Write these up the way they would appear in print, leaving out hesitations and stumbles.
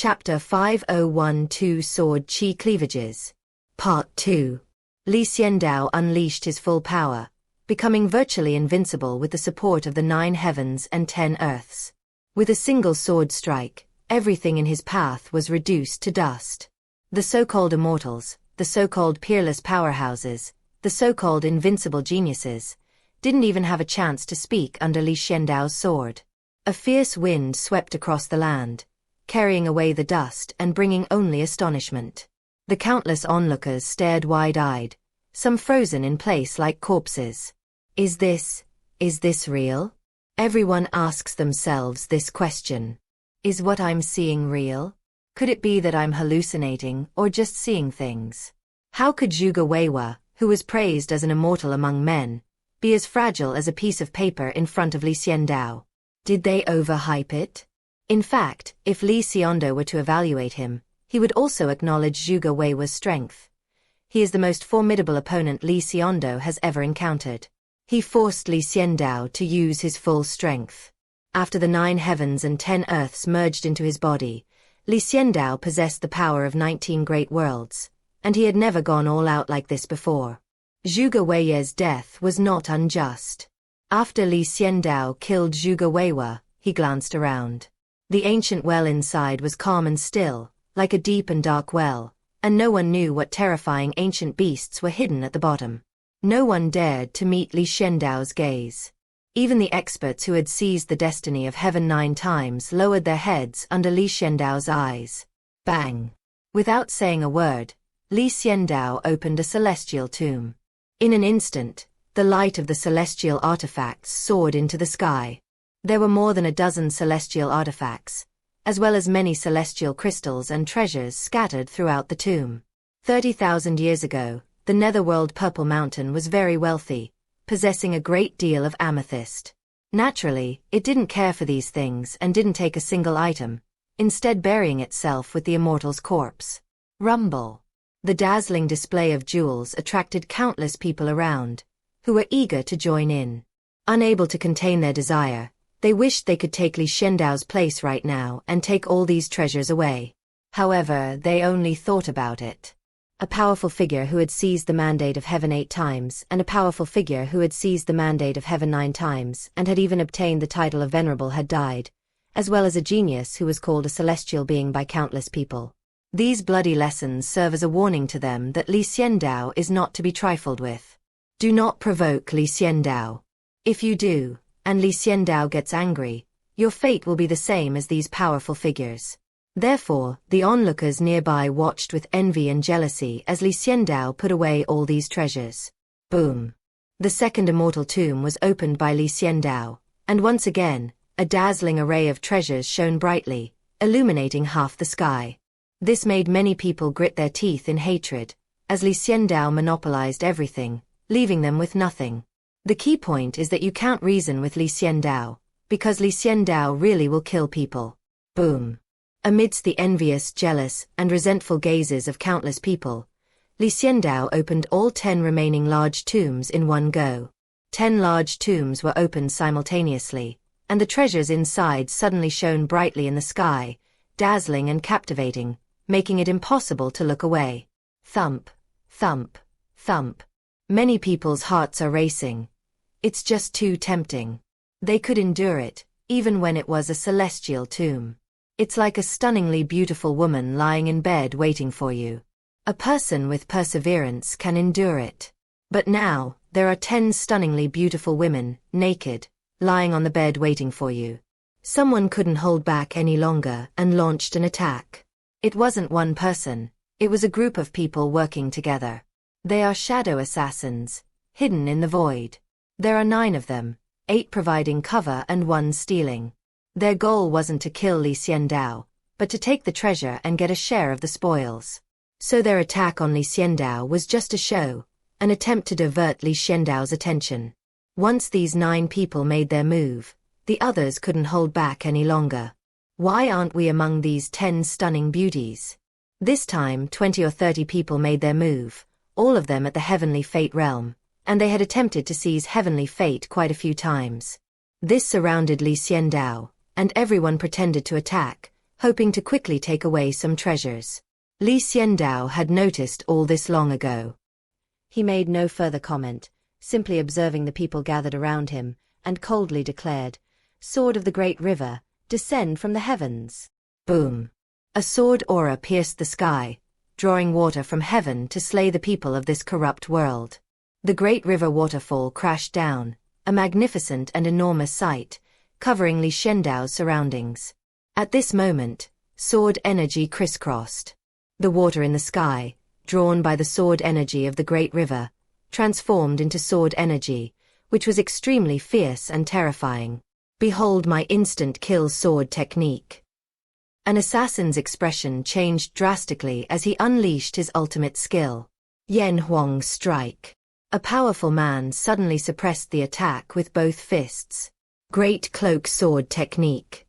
Chapter 5012 Sword Qi Cleavages. Part 2. Li Xiandao unleashed his full power, becoming virtually invincible with the support of the 9 heavens and 10 earths. With a single sword strike, everything in his path was reduced to dust. The so-called immortals, the so-called peerless powerhouses, the so-called invincible geniuses, didn't even have a chance to speak under Li Xiandao's sword. A fierce wind swept across the land, carrying away the dust and bringing only astonishment. The countless onlookers stared wide-eyed, some frozen in place like corpses. Is this real? Everyone asks themselves this question. Is what I'm seeing real? Could it be that I'm hallucinating or just seeing things? How could Zhuge Weiwa, who was praised as an immortal among men, be as fragile as a piece of paper in front of Li Xiandao? Did they overhype it? In fact, if Li Xiandao were to evaluate him, he would also acknowledge Zhuge Weiwa's strength. He is the most formidable opponent Li Xiandao has ever encountered. He forced Li Xiandao to use his full strength. After the 9 heavens and 10 earths merged into his body, Li Xiandao possessed the power of 19 great worlds, and he had never gone all out like this before. Zhuge Weiwa's death was not unjust. After Li Xiandao killed Zhuge Weiwa, he glanced around. The ancient well inside was calm and still, like a deep and dark well, and no one knew what terrifying ancient beasts were hidden at the bottom. No one dared to meet Li Xiandao's gaze. Even the experts who had seized the destiny of heaven 9 times lowered their heads under Li Xiandao's eyes. Bang! Without saying a word, Li Xiandao opened a celestial tomb. In an instant, the light of the celestial artifacts soared into the sky. There were more than a dozen celestial artifacts, as well as many celestial crystals and treasures scattered throughout the tomb. 30,000 years ago, the netherworld Purple Mountain was very wealthy, possessing a great deal of amethyst. Naturally, it didn't care for these things and didn't take a single item, instead burying itself with the immortal's corpse. Rumble. The dazzling display of jewels attracted countless people around, who were eager to join in. Unable to contain their desire, they wished they could take Li Xiandao's place right now and take all these treasures away. However, they only thought about it. A powerful figure who had seized the mandate of heaven 8 times, and a powerful figure who had seized the mandate of heaven 9 times, and had even obtained the title of venerable had died, as well as a genius who was called a celestial being by countless people. These bloody lessons serve as a warning to them that Li Xiandao is not to be trifled with. Do not provoke Li Xiandao. If you do, and Li Xiandao gets angry, your fate will be the same as these powerful figures. Therefore, the onlookers nearby watched with envy and jealousy as Li Xiandao put away all these treasures. Boom! The second immortal tomb was opened by Li Xiandao, and once again, a dazzling array of treasures shone brightly, illuminating half the sky. This made many people grit their teeth in hatred, as Li Xiandao monopolized everything, leaving them with nothing. The key point is that you can't reason with Li Xiandao, because Li Xiandao really will kill people. Boom! Amidst the envious, jealous, and resentful gazes of countless people, Li Xiandao opened all 10 remaining large tombs in one go. 10 large tombs were opened simultaneously, and the treasures inside suddenly shone brightly in the sky, dazzling and captivating, making it impossible to look away. Thump, thump, thump. Many people's hearts are racing. It's just too tempting. They could endure it, even when it was a celestial tomb. It's like a stunningly beautiful woman lying in bed waiting for you. A person with perseverance can endure it. But now, there are 10 stunningly beautiful women, naked, lying on the bed waiting for you. Someone couldn't hold back any longer and launched an attack. It wasn't one person, it was a group of people working together. They are shadow assassins, hidden in the void. There are 9 of them, 8 providing cover and 1 stealing. Their goal wasn't to kill Li Xiandao, but to take the treasure and get a share of the spoils. So their attack on Li Xiandao was just a show, an attempt to divert Li Xiandao's attention. Once these 9 people made their move, the others couldn't hold back any longer. Why aren't we among these 10 stunning beauties? This time 20 or 30 people made their move, all of them at the heavenly fate realm, and they had attempted to seize heavenly fate quite a few times. This surrounded Li Xiandao, and everyone pretended to attack, hoping to quickly take away some treasures. Li Xiandao had noticed all this long ago. He made no further comment, simply observing the people gathered around him, and coldly declared, "Sword of the Great River, descend from the heavens." Boom! A sword aura pierced the sky, drawing water from heaven to slay the people of this corrupt world. The Great River waterfall crashed down, a magnificent and enormous sight, covering Li Xiandao's surroundings. At this moment, sword energy crisscrossed. The water in the sky, drawn by the sword energy of the Great River, transformed into sword energy, which was extremely fierce and terrifying. "Behold my instant kill sword technique." An assassin's expression changed drastically as he unleashed his ultimate skill. Yen Huang strike. A powerful man suddenly suppressed the attack with both fists. Great cloak sword technique.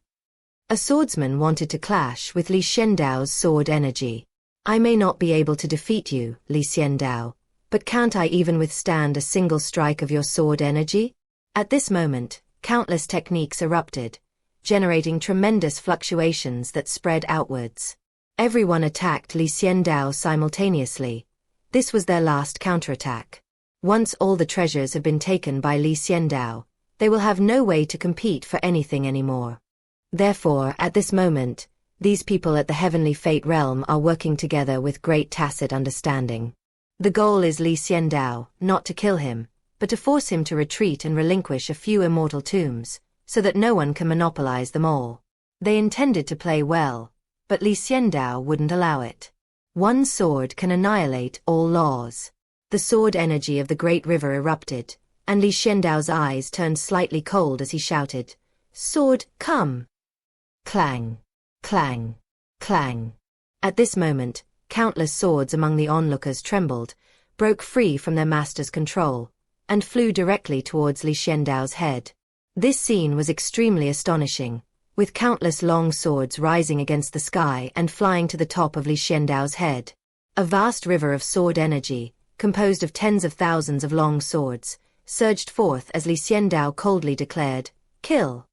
A swordsman wanted to clash with Li Xiandao's sword energy. "I may not be able to defeat you, Li Xiandao, but can't I even withstand a single strike of your sword energy?" At this moment, countless techniques erupted, generating tremendous fluctuations that spread outwards. Everyone attacked Li Xiandao simultaneously. This was their last counterattack. Once all the treasures have been taken by Li Xiandao, they will have no way to compete for anything anymore. Therefore, at this moment, these people at the heavenly fate realm are working together with great tacit understanding. The goal is Li Xiandao, not to kill him, but to force him to retreat and relinquish a few immortal tombs, so that no one can monopolize them all. They intended to play well, but Li Xiandao wouldn't allow it. One sword can annihilate all laws. The sword energy of the Great River erupted, and Li Xiandao's eyes turned slightly cold as he shouted, "Sword, come!" Clang! Clang! Clang! At this moment, countless swords among the onlookers trembled, broke free from their master's control, and flew directly towards Li Xiandao's head. This scene was extremely astonishing, with countless long swords rising against the sky and flying to the top of Li Xiandao's head. A vast river of sword energy, composed of tens of thousands of long swords, surged forth as Li Xiandao coldly declared, "Kill!"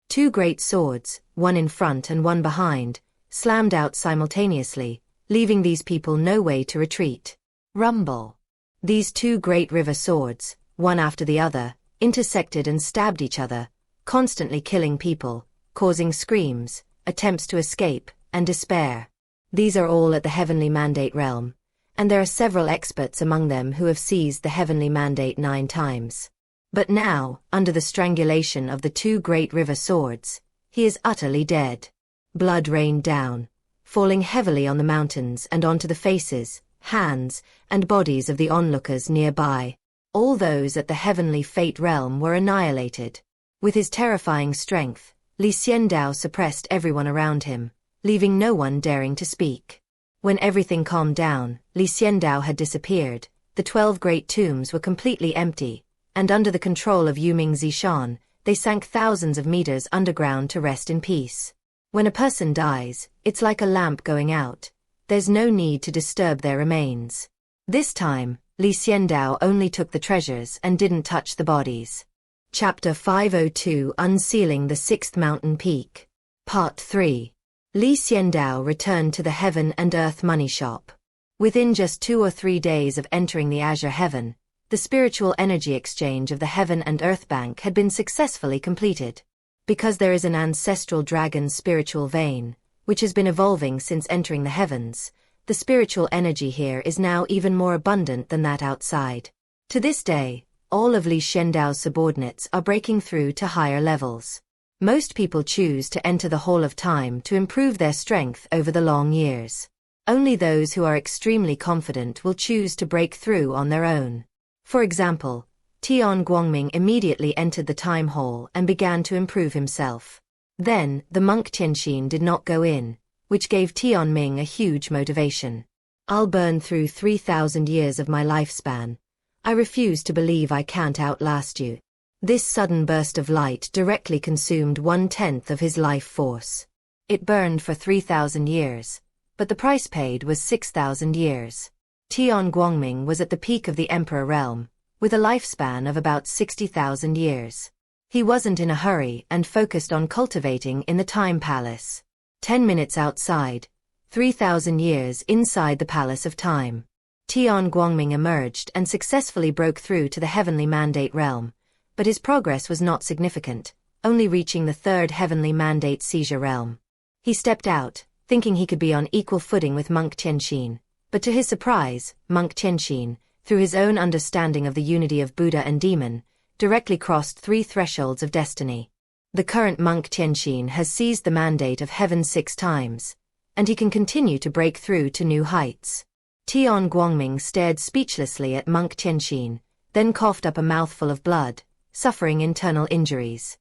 Two great swords, one in front and one behind, slammed out simultaneously, leaving these people no way to retreat. Rumble! These two great river swords, one after the other, intersected and stabbed each other, constantly killing people, causing screams, attempts to escape, and despair. These are all at the Heavenly Mandate realm, and there are several experts among them who have seized the Heavenly Mandate 9 times. But now, under the strangulation of the two great river swords, he is utterly dead. Blood rained down, falling heavily on the mountains and onto the faces, hands, and bodies of the onlookers nearby. All those at the heavenly fate realm were annihilated. With his terrifying strength, Li Xiandao suppressed everyone around him, leaving no one daring to speak. When everything calmed down, Li Xiandao had disappeared, the 12 great tombs were completely empty, and under the control of Yuming Zishan, they sank thousands of meters underground to rest in peace. When a person dies, it's like a lamp going out. There's no need to disturb their remains. This time, Li Xiandao only took the treasures and didn't touch the bodies. Chapter 502 Unsealing the Sixth Mountain Peak. Part 3. Li Xiandao returned to the Heaven and Earth money shop. Within just 2 or 3 days of entering the Azure Heaven, the spiritual energy exchange of the Heaven and Earth Bank had been successfully completed. Because there is an ancestral dragon spiritual vein, which has been evolving since entering the heavens, the spiritual energy here is now even more abundant than that outside. To this day, all of Li Xiandao's subordinates are breaking through to higher levels. Most people choose to enter the Hall of Time to improve their strength over the long years. Only those who are extremely confident will choose to break through on their own. For example, Tian Guangming immediately entered the Time Hall and began to improve himself. Then, the monk Tianxin did not go in, which gave Tian Ming a huge motivation. "I'll burn through 3,000 years of my lifespan. I refuse to believe I can't outlast you." This sudden burst of light directly consumed 1/10 of his life force. It burned for 3,000 years, but the price paid was 6,000 years. Tian Guangming was at the peak of the Emperor realm, with a lifespan of about 60,000 years. He wasn't in a hurry and focused on cultivating in the Time Palace. 10 minutes outside, 3,000 years inside the Palace of Time. Tian Guangming emerged and successfully broke through to the Heavenly Mandate realm, but his progress was not significant, only reaching the third Heavenly Mandate seizure realm. He stepped out, thinking he could be on equal footing with Monk Tianxin, but to his surprise, Monk Tianxin, through his own understanding of the unity of Buddha and demon, directly crossed 3 thresholds of destiny. The current Monk Tianxin has seized the mandate of heaven 6 times, and he can continue to break through to new heights. Tian Guangming stared speechlessly at Monk Tianxin, then coughed up a mouthful of blood, suffering internal injuries.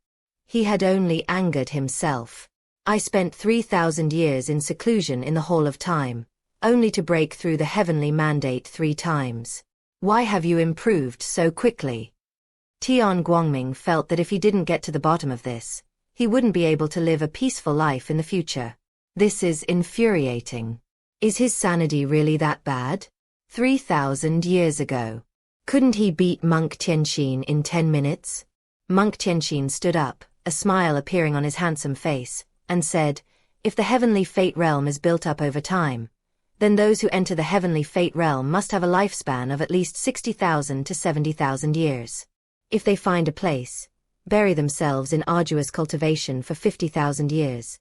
He had only angered himself. I spent 3,000 years in seclusion in the Hall of Time, only to break through the heavenly mandate 3 times. Why have you improved so quickly? Tian Guangming felt that if he didn't get to the bottom of this, he wouldn't be able to live a peaceful life in the future. This is infuriating. Is his sanity really that bad? 3,000 years ago. Couldn't he beat Monk Tianxin in 10 minutes? Monk Tianxin stood up, a smile appearing on his handsome face, and said, "If the heavenly fate realm is built up over time, then those who enter the heavenly fate realm must have a lifespan of at least 60,000 to 70,000 years. If they find a place, bury themselves in arduous cultivation for 50,000 years,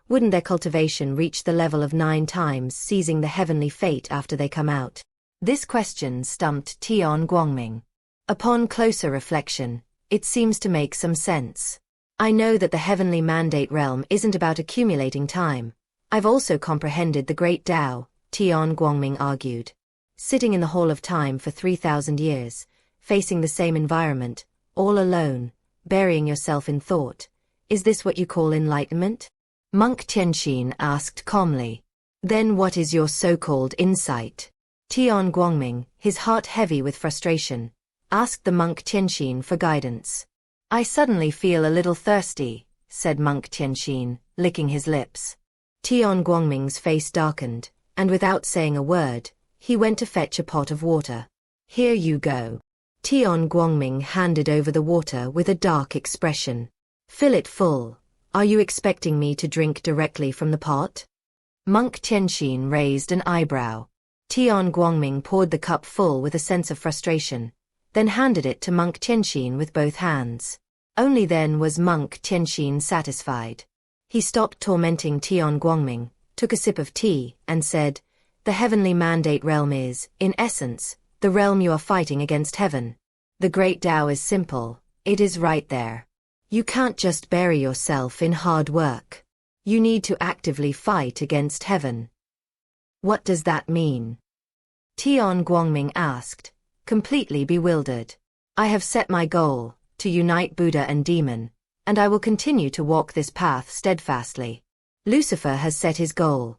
wouldn't their cultivation reach the level of 9 times seizing the heavenly fate after they come out?" This question stumped Tian Guangming. Upon closer reflection, it seems to make some sense. I know that the heavenly mandate realm isn't about accumulating time. I've also comprehended the great Tao, Tian Guangming argued. Sitting in the Hall of Time for 3,000 years, facing the same environment, all alone, burying yourself in thought, is this what you call enlightenment? Monk Tianxin asked calmly. Then what is your so-called insight? Tian Guangming, his heart heavy with frustration, asked the Monk Tianxin for guidance. I suddenly feel a little thirsty, said Monk Tianxin, licking his lips. Tian Guangming's face darkened, and without saying a word, he went to fetch a pot of water. Here you go. Tian Guangming handed over the water with a dark expression. Fill it full. Are you expecting me to drink directly from the pot? Monk Tianxin raised an eyebrow. Tian Guangming poured the cup full with a sense of frustration, then handed it to Monk Tianxin with both hands. Only then was Monk Tianxin satisfied. He stopped tormenting Tian Guangming, took a sip of tea, and said, "The heavenly mandate realm is, in essence, the realm you are fighting against heaven. The great Tao is simple, it is right there. You can't just bury yourself in hard work. You need to actively fight against heaven." What does that mean? Tian Guangming asked, completely bewildered. I have set my goal, to unite Buddha and demon, and I will continue to walk this path steadfastly. Lucifer has set his goal,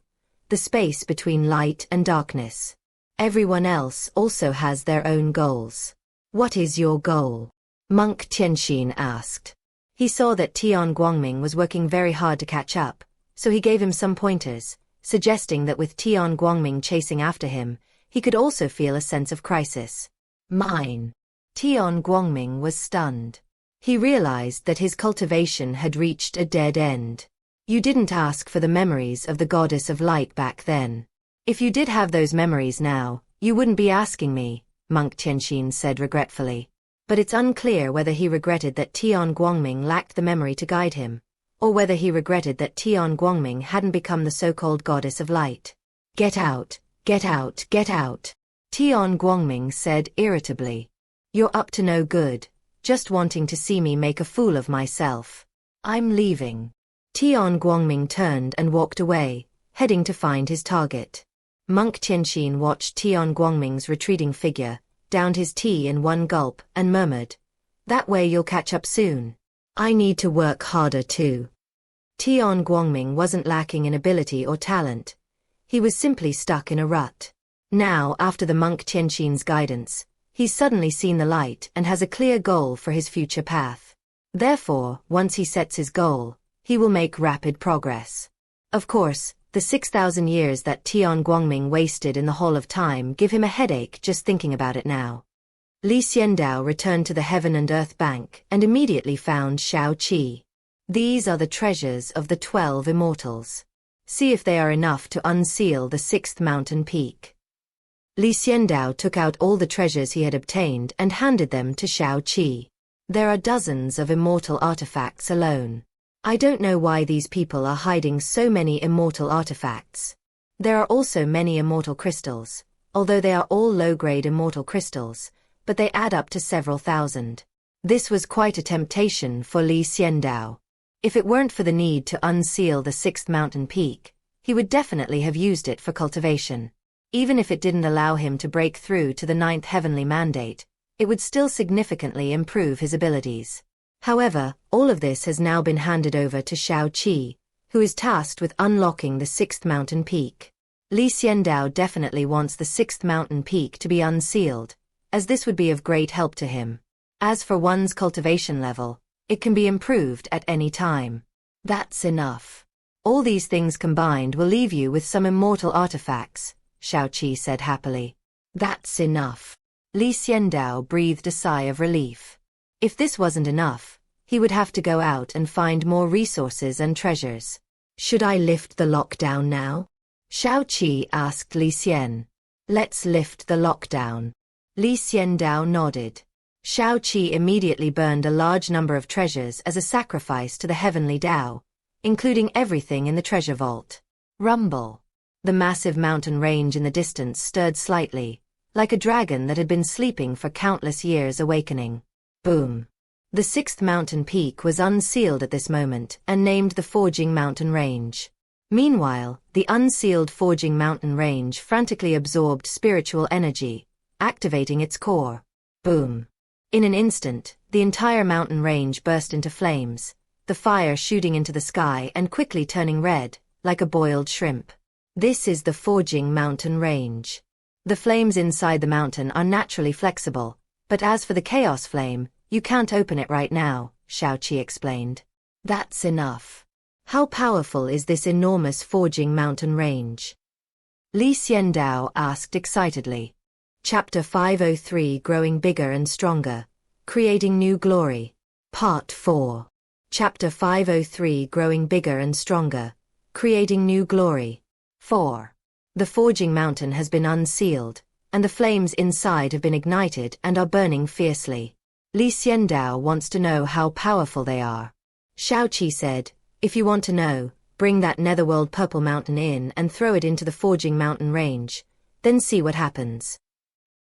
the space between light and darkness. Everyone else also has their own goals. What is your goal? Monk Tianxin asked. He saw that Tian Guangming was working very hard to catch up, so he gave him some pointers, suggesting that with Tian Guangming chasing after him, he could also feel a sense of crisis. Mine. Tian Guangming was stunned. He realized that his cultivation had reached a dead end. You didn't ask for the memories of the goddess of light back then. If you did have those memories now, you wouldn't be asking me, Monk Tianxin said regretfully. But it's unclear whether he regretted that Tian Guangming lacked the memory to guide him, or whether he regretted that Tian Guangming hadn't become the so-called goddess of light. Get out, get out, get out, Tian Guangming said irritably. You're up to no good, just wanting to see me make a fool of myself. I'm leaving. Tian Guangming turned and walked away, heading to find his target. Monk Tianxin watched Tian Guangming's retreating figure, downed his tea in one gulp, and murmured, "That way you'll catch up soon. I need to work harder too." Tian Guangming wasn't lacking in ability or talent. He was simply stuck in a rut. Now, after the Monk Tianxin's guidance, he's suddenly seen the light and has a clear goal for his future path. Therefore, once he sets his goal, he will make rapid progress. Of course, the 6,000 years that Tian Guangming wasted in the Hall of Time give him a headache just thinking about it now. Xiandao returned to the Heaven and Earth Bank and immediately found Xiao Qi. These are the treasures of the 12 immortals. See if they are enough to unseal the 6th mountain peak. Xiandao took out all the treasures he had obtained and handed them to Xiao. There are dozens of immortal artifacts alone. I don't know why these people are hiding so many immortal artifacts. There are also many immortal crystals, although they are all low-grade immortal crystals, but they add up to several thousand. This was quite a temptation for Xiandao. If it weren't for the need to unseal the 6th mountain peak, he would definitely have used it for cultivation. Even if it didn't allow him to break through to the 9th heavenly mandate, it would still significantly improve his abilities. However, all of this has now been handed over to Xiao, who is tasked with unlocking the 6th mountain peak. Xiandao definitely wants the 6th mountain peak to be unsealed, as this would be of great help to him. As for one's cultivation level, it can be improved at any time. That's enough. All these things combined will leave you with some immortal artifacts, Xiao said happily. That's enough. Xiandao breathed a sigh of relief. If this wasn't enough, he would have to go out and find more resources and treasures. Should I lift the lockdown now? Xiao asked Xian. Let's lift the lockdown. Xiandao nodded. Xiao immediately burned a large number of treasures as a sacrifice to the heavenly Tao, including everything in the treasure vault. Rumble. The massive mountain range in the distance stirred slightly, like a dragon that had been sleeping for countless years awakening. Boom. The 6th mountain peak was unsealed at this moment and named the Forging Mountain Range. Meanwhile, the unsealed Forging Mountain Range frantically absorbed spiritual energy, activating its core. Boom. In an instant, the entire mountain range burst into flames, the fire shooting into the sky and quickly turning red, like a boiled shrimp. This is the Forging Mountain Range. The flames inside the mountain are naturally flexible, but as for the chaos flame, you can't open it right now, Xiao explained. That's enough. How powerful is this enormous Forging Mountain Range? Xiandao asked excitedly. Chapter 503 Growing Bigger and Stronger, Creating New Glory. Part 4. Chapter 503 Growing Bigger and Stronger, Creating New Glory. 4. The Forging Mountain has been unsealed, and the flames inside have been ignited and are burning fiercely. Xiandao wants to know how powerful they are. Xiao said, if you want to know, bring that netherworld purple mountain in and throw it into the Forging Mountain Range, then see what happens.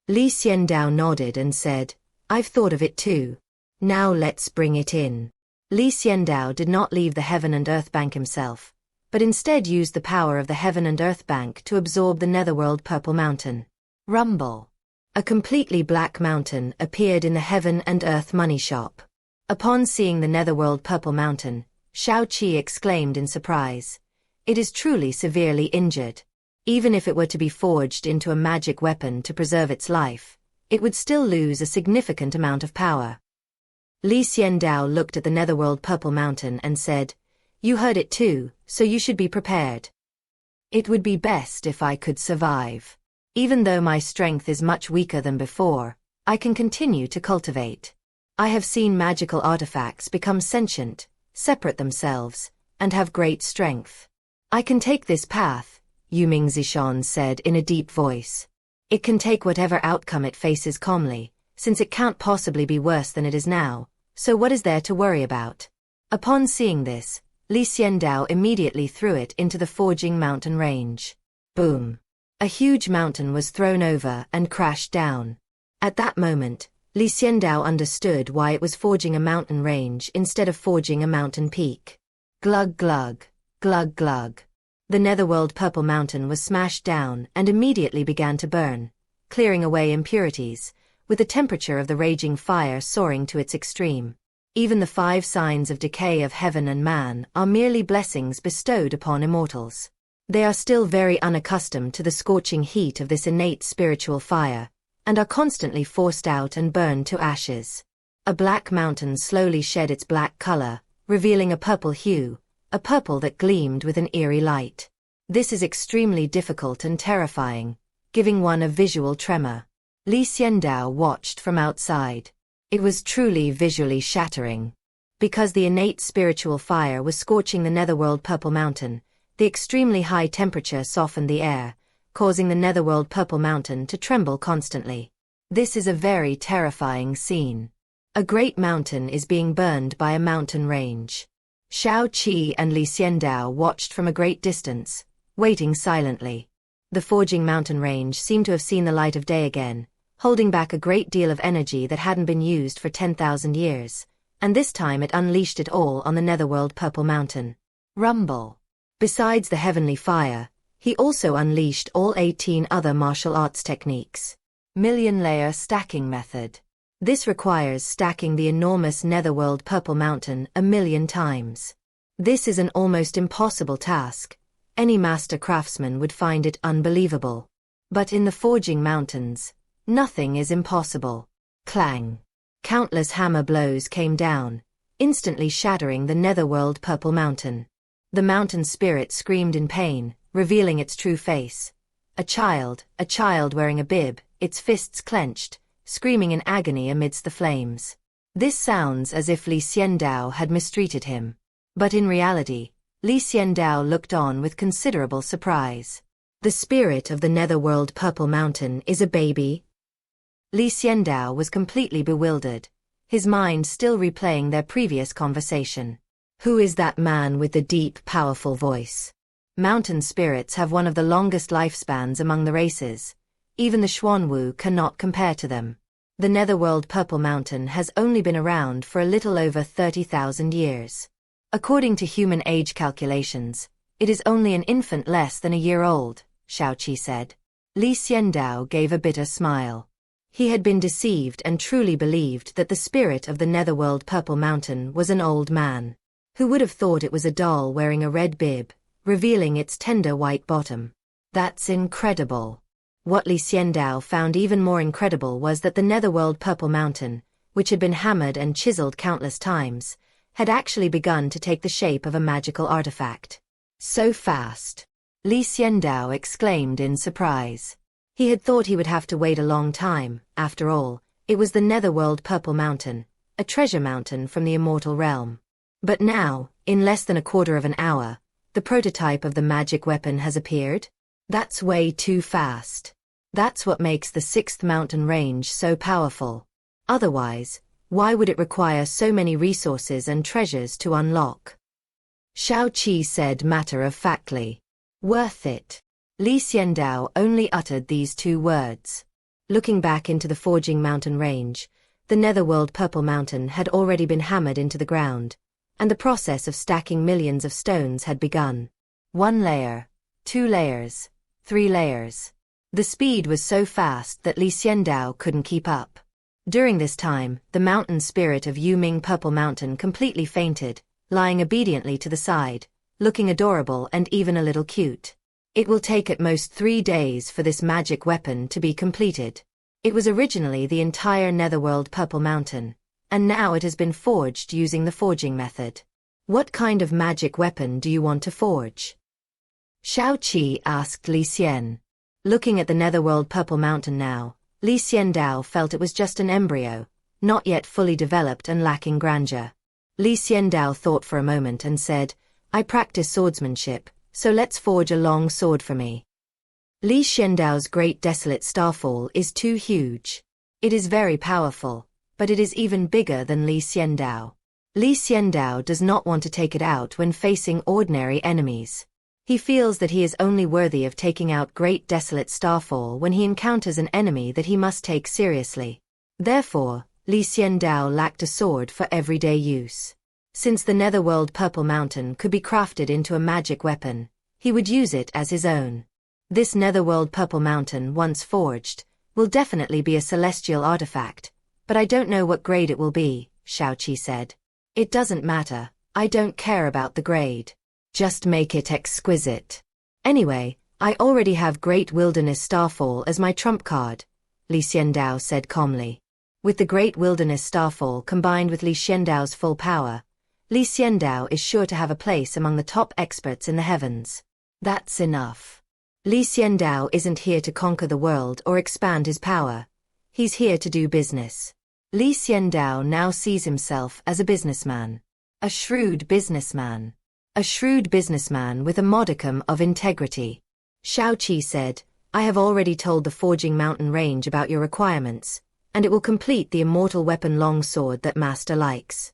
Xiandao nodded and said, I've thought of it too. Now let's bring it in. Xiandao did not leave the Heaven and Earth Bank himself, but instead used the power of the Heaven and Earth Bank to absorb the netherworld purple mountain. Rumble. A completely black mountain appeared in the Heaven and Earth money shop. Upon seeing the netherworld purple mountain, Xiao exclaimed in surprise. It is truly severely injured. Even if it were to be forged into a magic weapon to preserve its life, it would still lose a significant amount of power. Xiandao looked at the netherworld purple mountain and said, You heard it too, so you should be prepared. It would be best if I could survive. Even though my strength is much weaker than before, I can continue to cultivate. I have seen magical artifacts become sentient, separate themselves, and have great strength. I can take this path, Yuming Zishan said in a deep voice. It can take whatever outcome it faces calmly, since it can't possibly be worse than it is now, so what is there to worry about? Upon seeing this, Xiandao immediately threw it into the Forging Mountain Range. Boom. A huge mountain was thrown over and crashed down. At that moment, Xiandao understood why it was forging a mountain range instead of forging a mountain peak. Glug glug, glug glug. The netherworld purple mountain was smashed down and immediately began to burn, clearing away impurities, with the temperature of the raging fire soaring to its extreme. Even the 5 signs of decay of heaven and man are merely blessings bestowed upon immortals. They are still very unaccustomed to the scorching heat of this innate spiritual fire, and are constantly forced out and burned to ashes. A black mountain slowly shed its black color, revealing a purple hue, a purple that gleamed with an eerie light. This is extremely difficult and terrifying, giving one a visual tremor. Xiandao watched from outside. It was truly visually shattering. Because the innate spiritual fire was scorching the netherworld purple mountain, The extremely high temperature softened the air, causing the netherworld Purple Mountain to tremble constantly. This is a very terrifying scene. A great mountain is being burned by a mountain range. Xiao Qi and Li Xiandao watched from a great distance, waiting silently. The forging mountain range seemed to have seen the light of day again, holding back a great deal of energy that hadn't been used for 10,000 years, and this time it unleashed it all on the netherworld Purple Mountain. Rumble. Besides the heavenly fire, he also unleashed all 18 other martial arts techniques. Million-layer stacking method. This requires stacking the enormous netherworld Purple Mountain 1,000,000 times. This is an almost impossible task. Any master craftsman would find it unbelievable. But in the forging mountains, nothing is impossible. Clang. Countless hammer blows came down, instantly shattering the netherworld Purple Mountain. The mountain spirit screamed in pain, revealing its true face. A child wearing a bib, its fists clenched, screaming in agony amidst the flames. This sounds as if Li Xiandao had mistreated him. But in reality, Li Xiandao looked on with considerable surprise. The spirit of the netherworld Purple Mountain is a baby? Li Xiandao was completely bewildered, his mind still replaying their previous conversation. Who is that man with the deep, powerful voice? Mountain spirits have one of the longest lifespans among the races. Even the Xuanwu cannot compare to them. The netherworld Purple Mountain has only been around for a little over 30,000 years. According to human age calculations, it is only an infant less than a year old, Xiao Qi said. Li Xiandao gave a bitter smile. He had been deceived and truly believed that the spirit of the netherworld Purple Mountain was an old man. Who would have thought it was a doll wearing a red bib, revealing its tender white bottom? That's incredible. What Li Xiandao found even more incredible was that the netherworld Purple Mountain, which had been hammered and chiseled countless times, had actually begun to take the shape of a magical artifact. So fast! Li Xiandao exclaimed in surprise. He had thought he would have to wait a long time. After all, it was the netherworld Purple Mountain, a treasure mountain from the immortal realm. But now, in less than a quarter of an hour, the prototype of the magic weapon has appeared? That's way too fast. That's what makes the 6th mountain range so powerful. Otherwise, why would it require so many resources and treasures to unlock? Xiao Qi said matter-of-factly. Worth it. Li Xiandao only uttered these 2 words. Looking back into the forging mountain range, the netherworld Purple Mountain had already been hammered into the ground, and the process of stacking millions of stones had begun. 1 layer, 2 layers, 3 layers. The speed was so fast that Li Xiandao couldn't keep up. During this time, the mountain spirit of Yuming Purple Mountain completely fainted, lying obediently to the side, looking adorable and even a little cute. It will take at most 3 days for this magic weapon to be completed. It was originally the entire netherworld Purple Mountain, and now it has been forged using the forging method. What kind of magic weapon do you want to forge? Xiao Qi asked Li Xian. Looking at the netherworld Purple Mountain now, Li Xiandao felt it was just an embryo, not yet fully developed and lacking grandeur. Li Xiandao thought for a moment and said, I practice swordsmanship, so let's forge a long sword for me. Li Xiandao's great desolate starfall is too huge. It is very powerful, but it is even bigger than Li Xiandao. Li Xiandao does not want to take it out when facing ordinary enemies. He feels that he is only worthy of taking out great desolate starfall when he encounters an enemy that he must take seriously. Therefore, Li Xiandao lacked a sword for everyday use. Since the netherworld Purple Mountain could be crafted into a magic weapon, he would use it as his own. This netherworld Purple Mountain, once forged, will definitely be a celestial artifact, but I don't know what grade it will be, Xiao Qi said. It doesn't matter, I don't care about the grade. Just make it exquisite. Anyway, I already have Great Wilderness Starfall as my trump card, Li Xiandao said calmly. With the Great Wilderness Starfall combined with Li Xiandao's full power, Li Xiandao is sure to have a place among the top experts in the heavens. That's enough. Li Xiandao isn't here to conquer the world or expand his power. He's here to do business. Li Xiandao now sees himself as a businessman. A shrewd businessman. a shrewd businessman with a modicum of integrity. Xiao said, I have already told the Forging Mountain Range about your requirements, and it will complete the immortal weapon longsword that Master likes.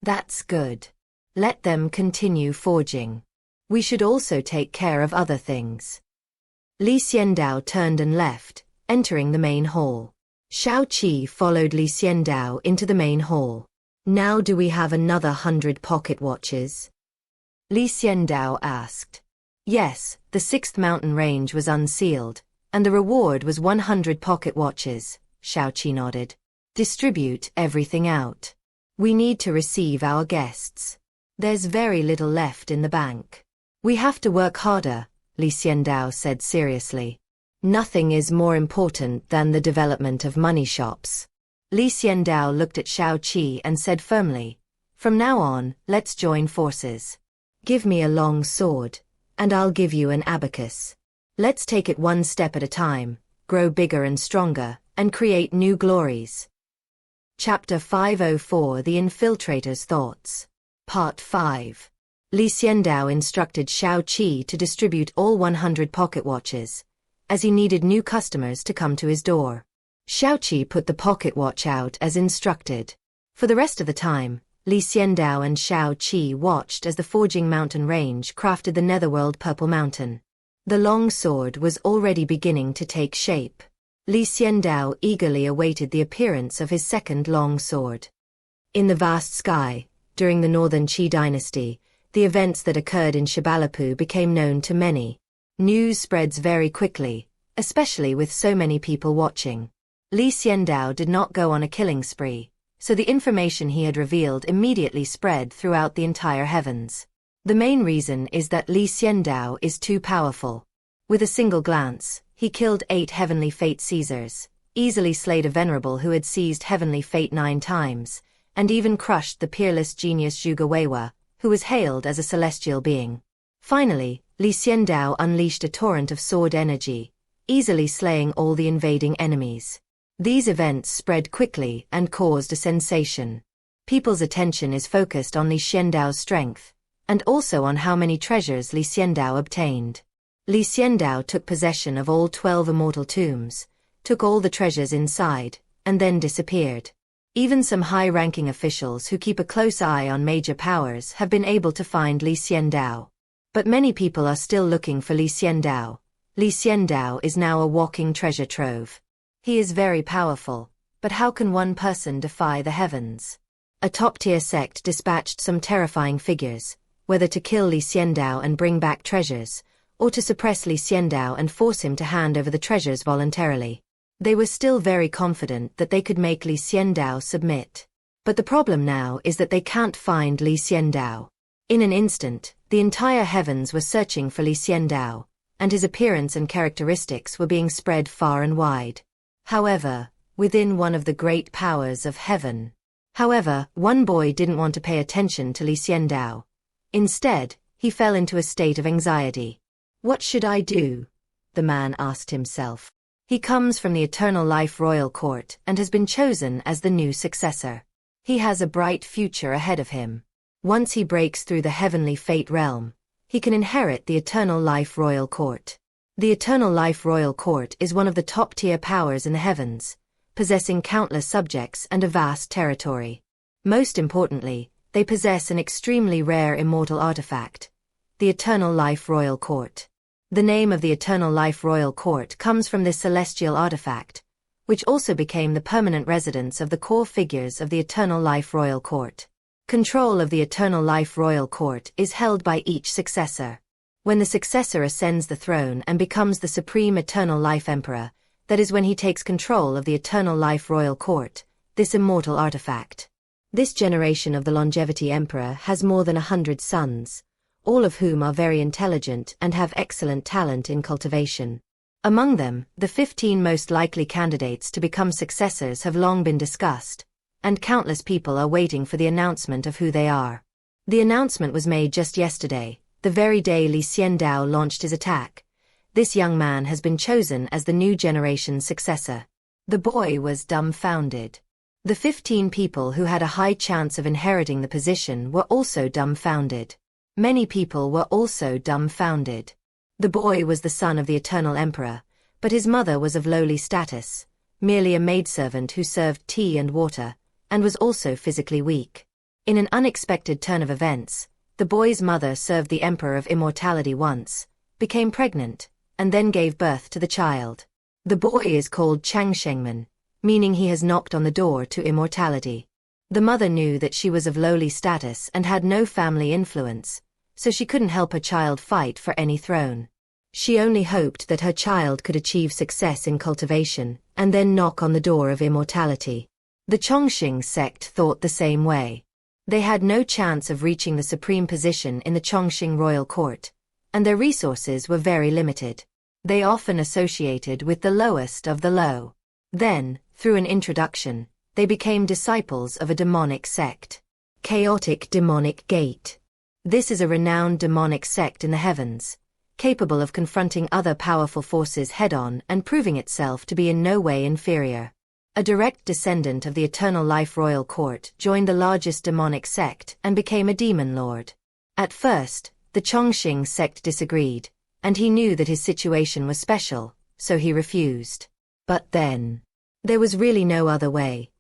That's good. Let them continue forging. We should also take care of other things. Xiandao turned and left, entering the main hall. Xiao followed Xiandao into the main hall. Now do we have another 100 pocket watches? Xiandao asked. Yes, the 6th mountain range was unsealed, and the reward was 100 pocket watches, Xiao nodded. Distribute everything out. We need to receive our guests. There's very little left in the bank. We have to work harder, Xiandao said seriously. Nothing is more important than the development of money shops. Xiandao looked at Xiao and said firmly, From now on, let's join forces. Give me a long sword, and I'll give you an abacus. Let's take it one step at a time, grow bigger and stronger, and create new glories. Chapter 504 The Infiltrator's Thoughts. Part 5. Xiandao instructed Xiao to distribute all 100 pocket watches, as he needed new customers to come to his door. Xiao put the pocket watch out as instructed. For the rest of the time, Xiandao and Xiao watched as the Forging Mountain Range crafted the Netherworld Purple Mountain. The long sword was already beginning to take shape. Xiandao eagerly awaited the appearance of his second long sword. In the vast sky, during the Northern Qi dynasty, the events that occurred in Shibalapu became known to many. News spreads very quickly, especially with so many people watching. Xiandao did not go on a killing spree, so the information he had revealed immediately spread throughout the entire heavens. The main reason is that Xiandao is too powerful. With a single glance, he killed 8 heavenly fate Caesars, easily slayed a venerable who had seized heavenly fate 9 times, and even crushed the peerless genius Zhuge, who was hailed as a celestial being. Finally, Xiandao unleashed a torrent of sword energy, easily slaying all the invading enemies. These events spread quickly and caused a sensation. People's attention is focused on Xiandao's strength, and also on how many treasures Xiandao obtained. Xiandao took possession of all 12 immortal tombs, took all the treasures inside, and then disappeared. Even some high-ranking officials who keep a close eye on major powers have been able to find Xiandao. But many people are still looking for Xiandao. Xiandao is now a walking treasure trove. He is very powerful, but how can one person defy the heavens? A top-tier sect dispatched some terrifying figures, whether to kill Xiandao and bring back treasures, or to suppress Xiandao and force him to hand over the treasures voluntarily. They were still very confident that they could make Xiandao submit. But the problem now is that they can't find Xiandao. In an instant, the entire heavens were searching for Xiandao, and his appearance and characteristics were being spread far and wide. However, within one of the great powers of heaven. However, one boy didn't want to pay attention to Xiandao. Instead, he fell into a state of anxiety. What should I do? The man asked himself. He comes from the Eternal Life Royal Court and has been chosen as the new successor. He has a bright future ahead of him. Once he breaks through the heavenly fate realm, he can inherit the Eternal Life Royal Court. The Eternal Life Royal Court is one of the top-tier powers in the heavens, possessing countless subjects and a vast territory. Most importantly, they possess an extremely rare immortal artifact, the Eternal Life Royal Court. The name of the Eternal Life Royal Court comes from this celestial artifact, which also became the permanent residence of the core figures of the Eternal Life Royal Court. Control of the Eternal Life Royal Court is held by each successor. When the successor ascends the throne and becomes the Supreme Eternal Life Emperor, that is when he takes control of the Eternal Life Royal Court, this immortal artifact. This generation of the Longevity Emperor has more than 100 sons, all of whom are very intelligent and have excellent talent in cultivation. Among them, the 15 most likely candidates to become successors have long been discussed, and countless people are waiting for the announcement of who they are. The announcement was made just yesterday, the very day Xiandao launched his attack. This young man has been chosen as the new generation's successor. The boy was dumbfounded. The 15 people who had a high chance of inheriting the position were also dumbfounded. Many people were also dumbfounded. The boy was the son of the Eternal Emperor, but his mother was of lowly status, merely a maidservant who served tea and water, and was also physically weak. In an unexpected turn of events, the boy's mother served the Emperor of Immortality once, became pregnant, and then gave birth to the child. The boy is called Changshengmen, meaning he has knocked on the door to immortality. The mother knew that she was of lowly status and had no family influence, so she couldn't help her child fight for any throne. She only hoped that her child could achieve success in cultivation, and then knock on the door of immortality. The Chongqing sect thought the same way. They had no chance of reaching the supreme position in the Chongqing royal court, and their resources were very limited. They often associated with the lowest of the low. Then, through an introduction, they became disciples of a demonic sect. Chaotic Demonic Gate. This is a renowned demonic sect in the heavens, capable of confronting other powerful forces head-on and proving itself to be in no way inferior. A direct descendant of the Eternal Life Royal Court joined the largest demonic sect and became a demon lord. At first, the Chongqing sect disagreed, and he knew that his situation was special, so he refused. But then, there was really no other way.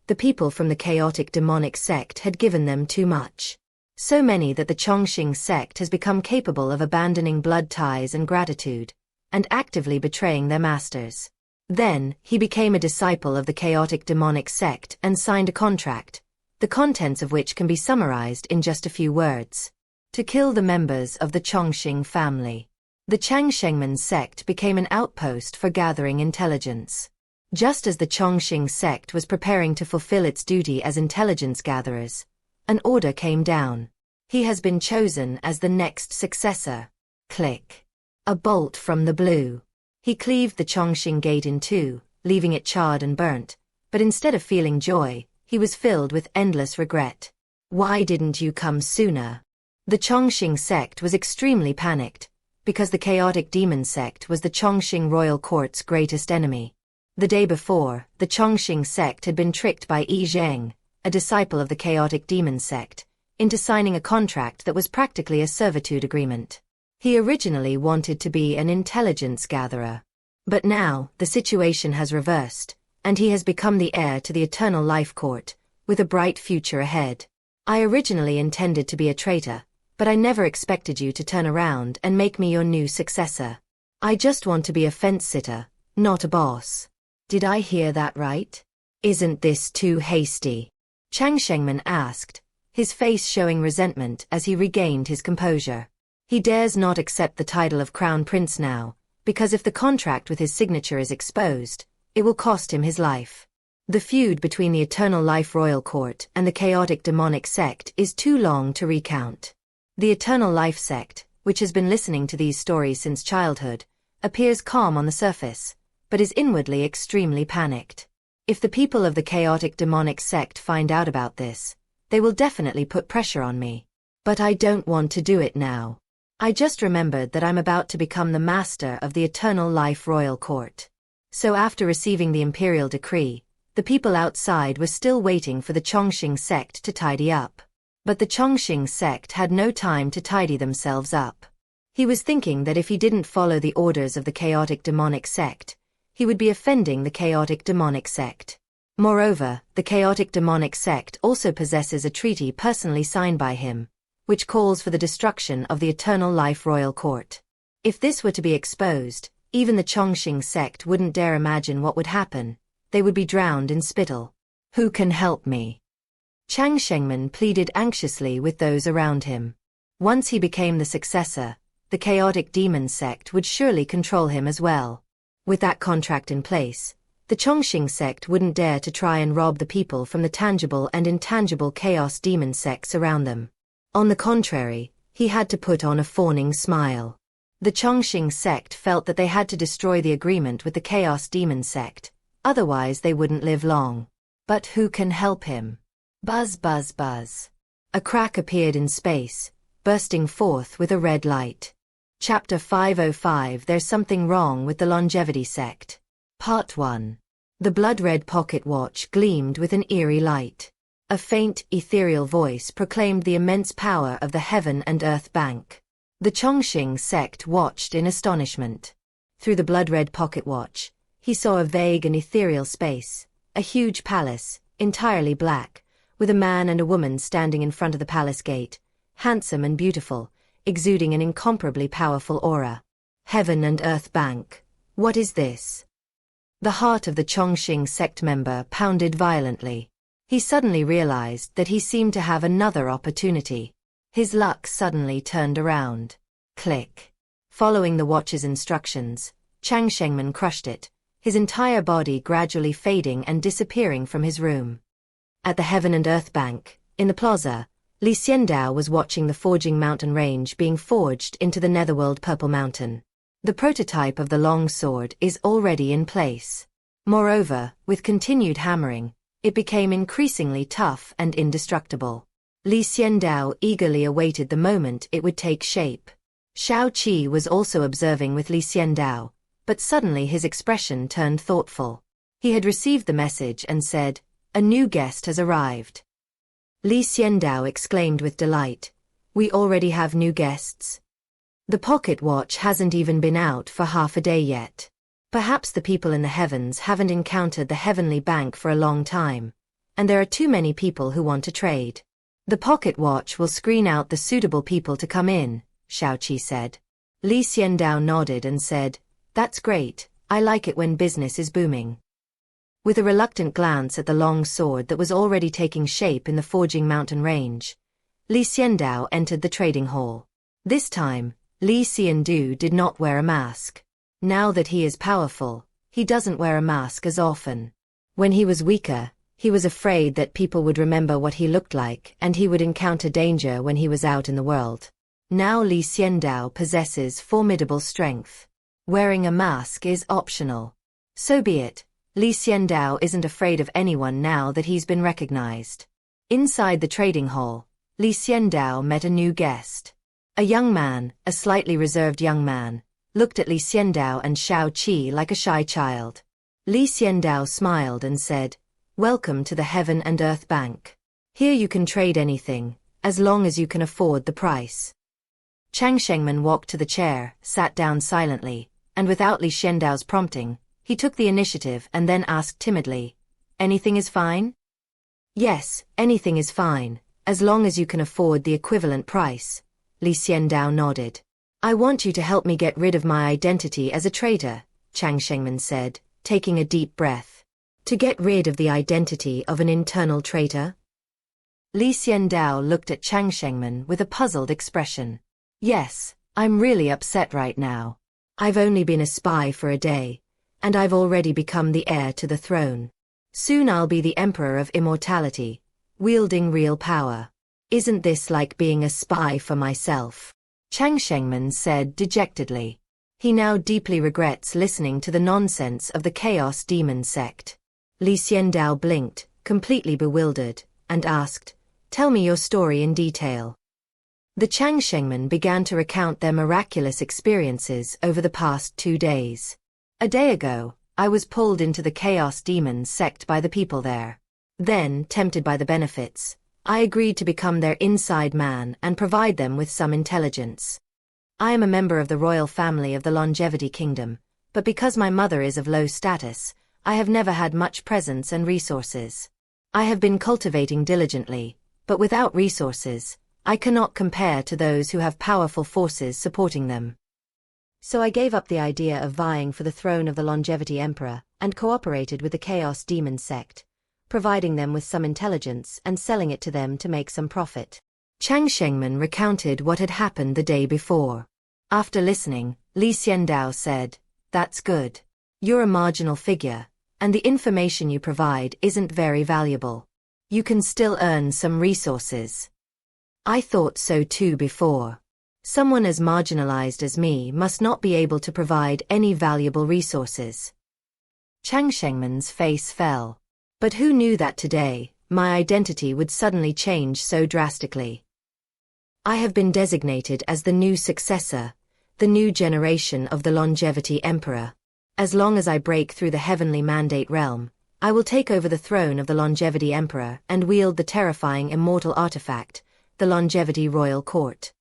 The people from the chaotic demonic sect had given them too much. So many that the Chongqing sect has become capable of abandoning blood ties and gratitude, and actively betraying their masters. Then, he became a disciple of the chaotic demonic sect and signed a contract, the contents of which can be summarized in just a few words. To kill the members of the Chongqing family. The Changshengmen sect became an outpost for gathering intelligence. Just as the Chongqing sect was preparing to fulfill its duty as intelligence gatherers, an order came down. He has been chosen as the next successor. Click. A bolt from the blue. He cleaved the Chongqing gate in two, leaving it charred and burnt, but instead of feeling joy, he was filled with endless regret. Why didn't you come sooner? The Chongqing sect was extremely panicked, because the chaotic demon sect was the Chongqing royal court's greatest enemy. The day before, the Chongqing sect had been tricked by Yi Zheng, a disciple of the chaotic demon sect, into signing a contract that was practically a servitude agreement. He originally wanted to be an intelligence gatherer. But now, the situation has reversed, and he has become the heir to the Eternal Life Court, with a bright future ahead. I originally intended to be a traitor, but I never expected you to turn around and make me your new successor. I just want to be a fence-sitter, not a boss. Did I hear that right? Isn't this too hasty? Changshengmen asked, his face showing resentment as he regained his composure. He dares not accept the title of Crown Prince now, because if the contract with his signature is exposed, it will cost him his life. The feud between the Eternal Life Royal Court and the chaotic demonic sect is too long to recount. The Eternal Life sect, which has been listening to these stories since childhood, appears calm on the surface, but is inwardly extremely panicked. If the people of the chaotic demonic sect find out about this, they will definitely put pressure on me. But I don't want to do it now. I just remembered that I'm about to become the master of the Eternal Life Royal Court. So after receiving the imperial decree, the people outside were still waiting for the Chongqing sect to tidy up. But the Chongqing sect had no time to tidy themselves up. He was thinking that if he didn't follow the orders of the chaotic demonic sect, he would be offending the chaotic demonic sect. Moreover, the chaotic demonic sect also possesses a treaty personally signed by him, which calls for the destruction of the Eternal Life Royal Court. If this were to be exposed, even the Chongqing sect wouldn't dare imagine what would happen. They would be drowned in spittle. Who can help me? Changshengmen pleaded anxiously with those around him. Once he became the successor, the chaotic demon sect would surely control him as well. With that contract in place, the Chongqing sect wouldn't dare to try and rob the people from the tangible and intangible chaos demon sects around them. On the contrary, he had to put on a fawning smile. The Chongqing sect felt that they had to destroy the agreement with the chaos demon sect, otherwise they wouldn't live long. But who can help him? Buzz buzz buzz. A crack appeared in space, bursting forth with a red light. Chapter 505 There's Something Wrong with the Longevity Sect. Part 1. The blood-red pocket watch gleamed with an eerie light. A faint, ethereal voice proclaimed the immense power of the Heaven and Earth Bank. The Chongqing sect watched in astonishment. Through the blood-red pocket watch, he saw a vague and ethereal space, a huge palace, entirely black, with a man and a woman standing in front of the palace gate, handsome and beautiful, exuding an incomparably powerful aura. Heaven and Earth Bank. What is this? The heart of the Chongqing sect member pounded violently. He suddenly realized that he seemed to have another opportunity. His luck suddenly turned around. Click. Following the watch's instructions, Chang Shengman crushed it, his entire body gradually fading and disappearing from his room. At the Heaven and Earth Bank, in the plaza, Xiandao was watching the forging mountain range being forged into the netherworld Purple Mountain. The prototype of the long sword is already in place. Moreover, with continued hammering, it became increasingly tough and indestructible. Xiandao eagerly awaited the moment it would take shape. Shao Qi was also observing with Xiandao, but suddenly his expression turned thoughtful. He had received the message and said, "A new guest has arrived." Xiandao exclaimed with delight, "We already have new guests? The pocket watch hasn't even been out for half a day yet. Perhaps the people in the heavens haven't encountered the heavenly bank for a long time, and there are too many people who want to trade. The pocket watch will screen out the suitable people to come in," Shao Qi said. Xiandao nodded and said, "That's great, I like it when business is booming." With a reluctant glance at the long sword that was already taking shape in the forging mountain range, Xiandao entered the trading hall. This time, Xiandao did not wear a mask. Now that he is powerful, he doesn't wear a mask as often. When he was weaker, he was afraid that people would remember what he looked like and he would encounter danger when he was out in the world. Now Xiandao possesses formidable strength. Wearing a mask is optional. So be it, Xiandao isn't afraid of anyone now that he's been recognized. Inside the trading hall, Xiandao met a new guest. A young man, a slightly reserved young man, looked at Xiandao and Shao Qi like a shy child. Xiandao smiled and said, "Welcome to the Heaven and Earth Bank. Here you can trade anything, as long as you can afford the price." Chang Shengman walked to the chair, sat down silently, and without Xiandao's prompting, he took the initiative and then asked timidly, "Anything is fine?" "Yes, anything is fine, as long as you can afford the equivalent price," Xiandao nodded. "I want you to help me get rid of my identity as a traitor," Chang Shengman said, taking a deep breath. "To get rid of the identity of an internal traitor?" Xiandao looked at Chang Shengman with a puzzled expression. "Yes, I'm really upset right now. I've only been a spy for a day, and I've already become the heir to the throne. Soon I'll be the Emperor of Immortality, wielding real power. Isn't this like being a spy for myself?" Chang Shengman said dejectedly. He now deeply regrets listening to the nonsense of the Chaos Demon sect. Xiandao blinked, completely bewildered, and asked, "Tell me your story in detail." The Chang Shengman began to recount their miraculous experiences over the past 2 days. "A day ago, I was pulled into the Chaos Demon sect by the people there. Then, tempted by the benefits, I agreed to become their inside man and provide them with some intelligence. I am a member of the royal family of the Longevity Kingdom, but because my mother is of low status, I have never had much presence and resources. I have been cultivating diligently, but without resources, I cannot compare to those who have powerful forces supporting them. So I gave up the idea of vying for the throne of the Longevity Emperor and cooperated with the Chaos Demon sect, providing them with some intelligence and selling it to them to make some profit." Chang Shengman recounted what had happened the day before. After listening, Xiandao said, "That's good. You're a marginal figure, and the information you provide isn't very valuable. You can still earn some resources. I thought so too before. Someone as marginalized as me must not be able to provide any valuable resources." Chang Shengman's face fell. But who knew that today, my identity would suddenly change so drastically? I have been designated as the new successor, the new generation of the Longevity Emperor. As long as I break through the heavenly mandate realm, I will take over the throne of the Longevity Emperor and wield the terrifying immortal artifact, the Longevity Royal Court.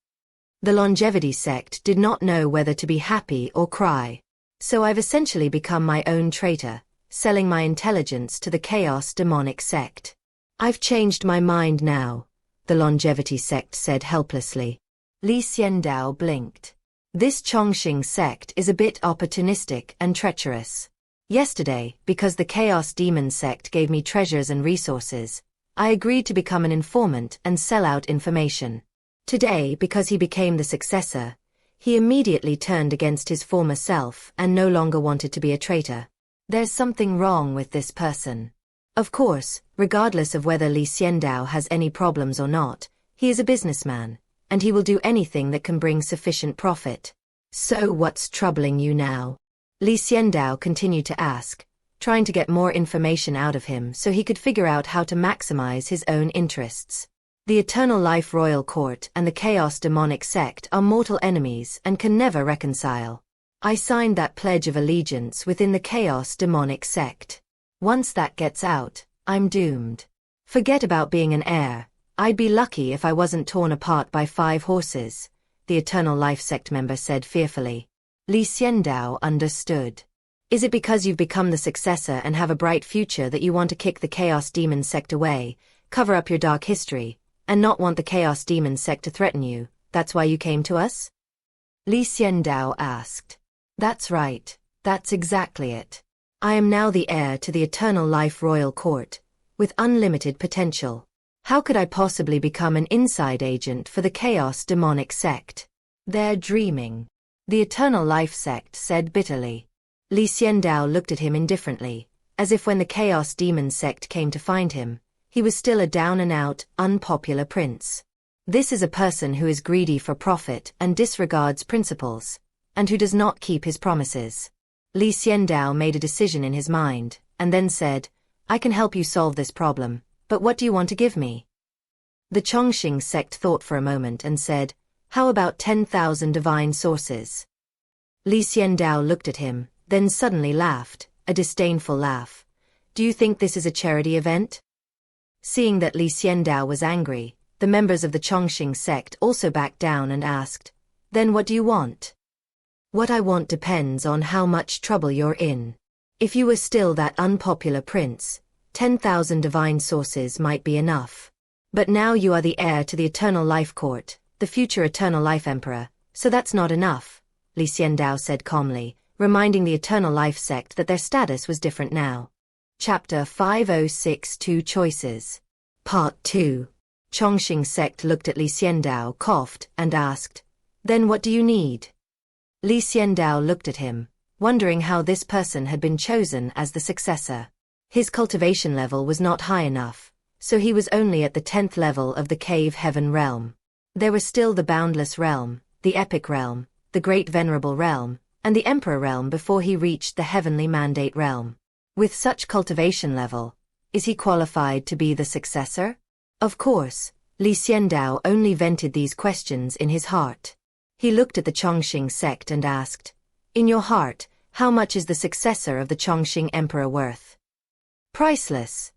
The Longevity sect did not know whether to be happy or cry. So I've essentially become my own traitor, selling my intelligence to the Chaos Demonic sect. I've changed my mind now, the Longevity sect said helplessly. Li Xiandao blinked. This Chongqing sect is a bit opportunistic and treacherous. Yesterday, because the Chaos Demon sect gave me treasures and resources, I agreed to become an informant and sell out information. Today, because he became the successor, he immediately turned against his former self and no longer wanted to be a traitor. There's something wrong with this person. Of course, regardless of whether Li Xiandao has any problems or not, he is a businessman, and he will do anything that can bring sufficient profit. So what's troubling you now? Li Xiandao continued to ask, trying to get more information out of him so he could figure out how to maximize his own interests. The Eternal Life Royal Court and the Chaos Demonic sect are mortal enemies and can never reconcile. I signed that pledge of allegiance within the Chaos Demonic sect. Once that gets out, I'm doomed. Forget about being an heir. I'd be lucky if I wasn't torn apart by 5 horses, the Eternal Life sect member said fearfully. Li Xiandao understood. Is it because you've become the successor and have a bright future that you want to kick the Chaos Demon sect away, cover up your dark history, and not want the Chaos Demon sect to threaten you? That's why you came to us? Li Xiandao asked. That's right, that's exactly it. I am now the heir to the Eternal Life Royal Court, with unlimited potential. How could I possibly become an inside agent for the Chaos Demonic sect? They're dreaming. The Eternal Life sect said bitterly. Li Xiandao looked at him indifferently, as if when the Chaos Demon sect came to find him, he was still a down-and-out, unpopular prince. This is a person who is greedy for profit and disregards principles, and who does not keep his promises. Li Xiandao made a decision in his mind, and then said, I can help you solve this problem, but what do you want to give me? The Chongqing sect thought for a moment and said, how about 10,000 divine sources? Li Xiandao looked at him, then suddenly laughed, a disdainful laugh. Do you think this is a charity event? Seeing that Li Xiandao was angry, the members of the Chongqing sect also backed down and asked, then what do you want? What I want depends on how much trouble you're in. If you were still that unpopular prince, 10,000 divine sources might be enough. But now you are the heir to the Eternal Life Court, the future Eternal Life Emperor, so that's not enough, Li Xiandao said calmly, reminding the Eternal Life sect that their status was different now. Chapter 5062 Choices. Part 2. Chongqing sect looked at Li Xiandao, coughed, and asked, then what do you need? Li Xiandao looked at him, wondering how this person had been chosen as the successor. His cultivation level was not high enough, so he was only at the 10th level of the Cave Heaven realm. There were still the Boundless realm, the Epic realm, the Great Venerable realm, and the Emperor realm before he reached the Heavenly Mandate realm. With such cultivation level, is he qualified to be the successor? Of course, Li Xiandao only vented these questions in his heart. He looked at the Chongqing sect and asked, in your heart, how much is the successor of the Chongqing Emperor worth? Priceless.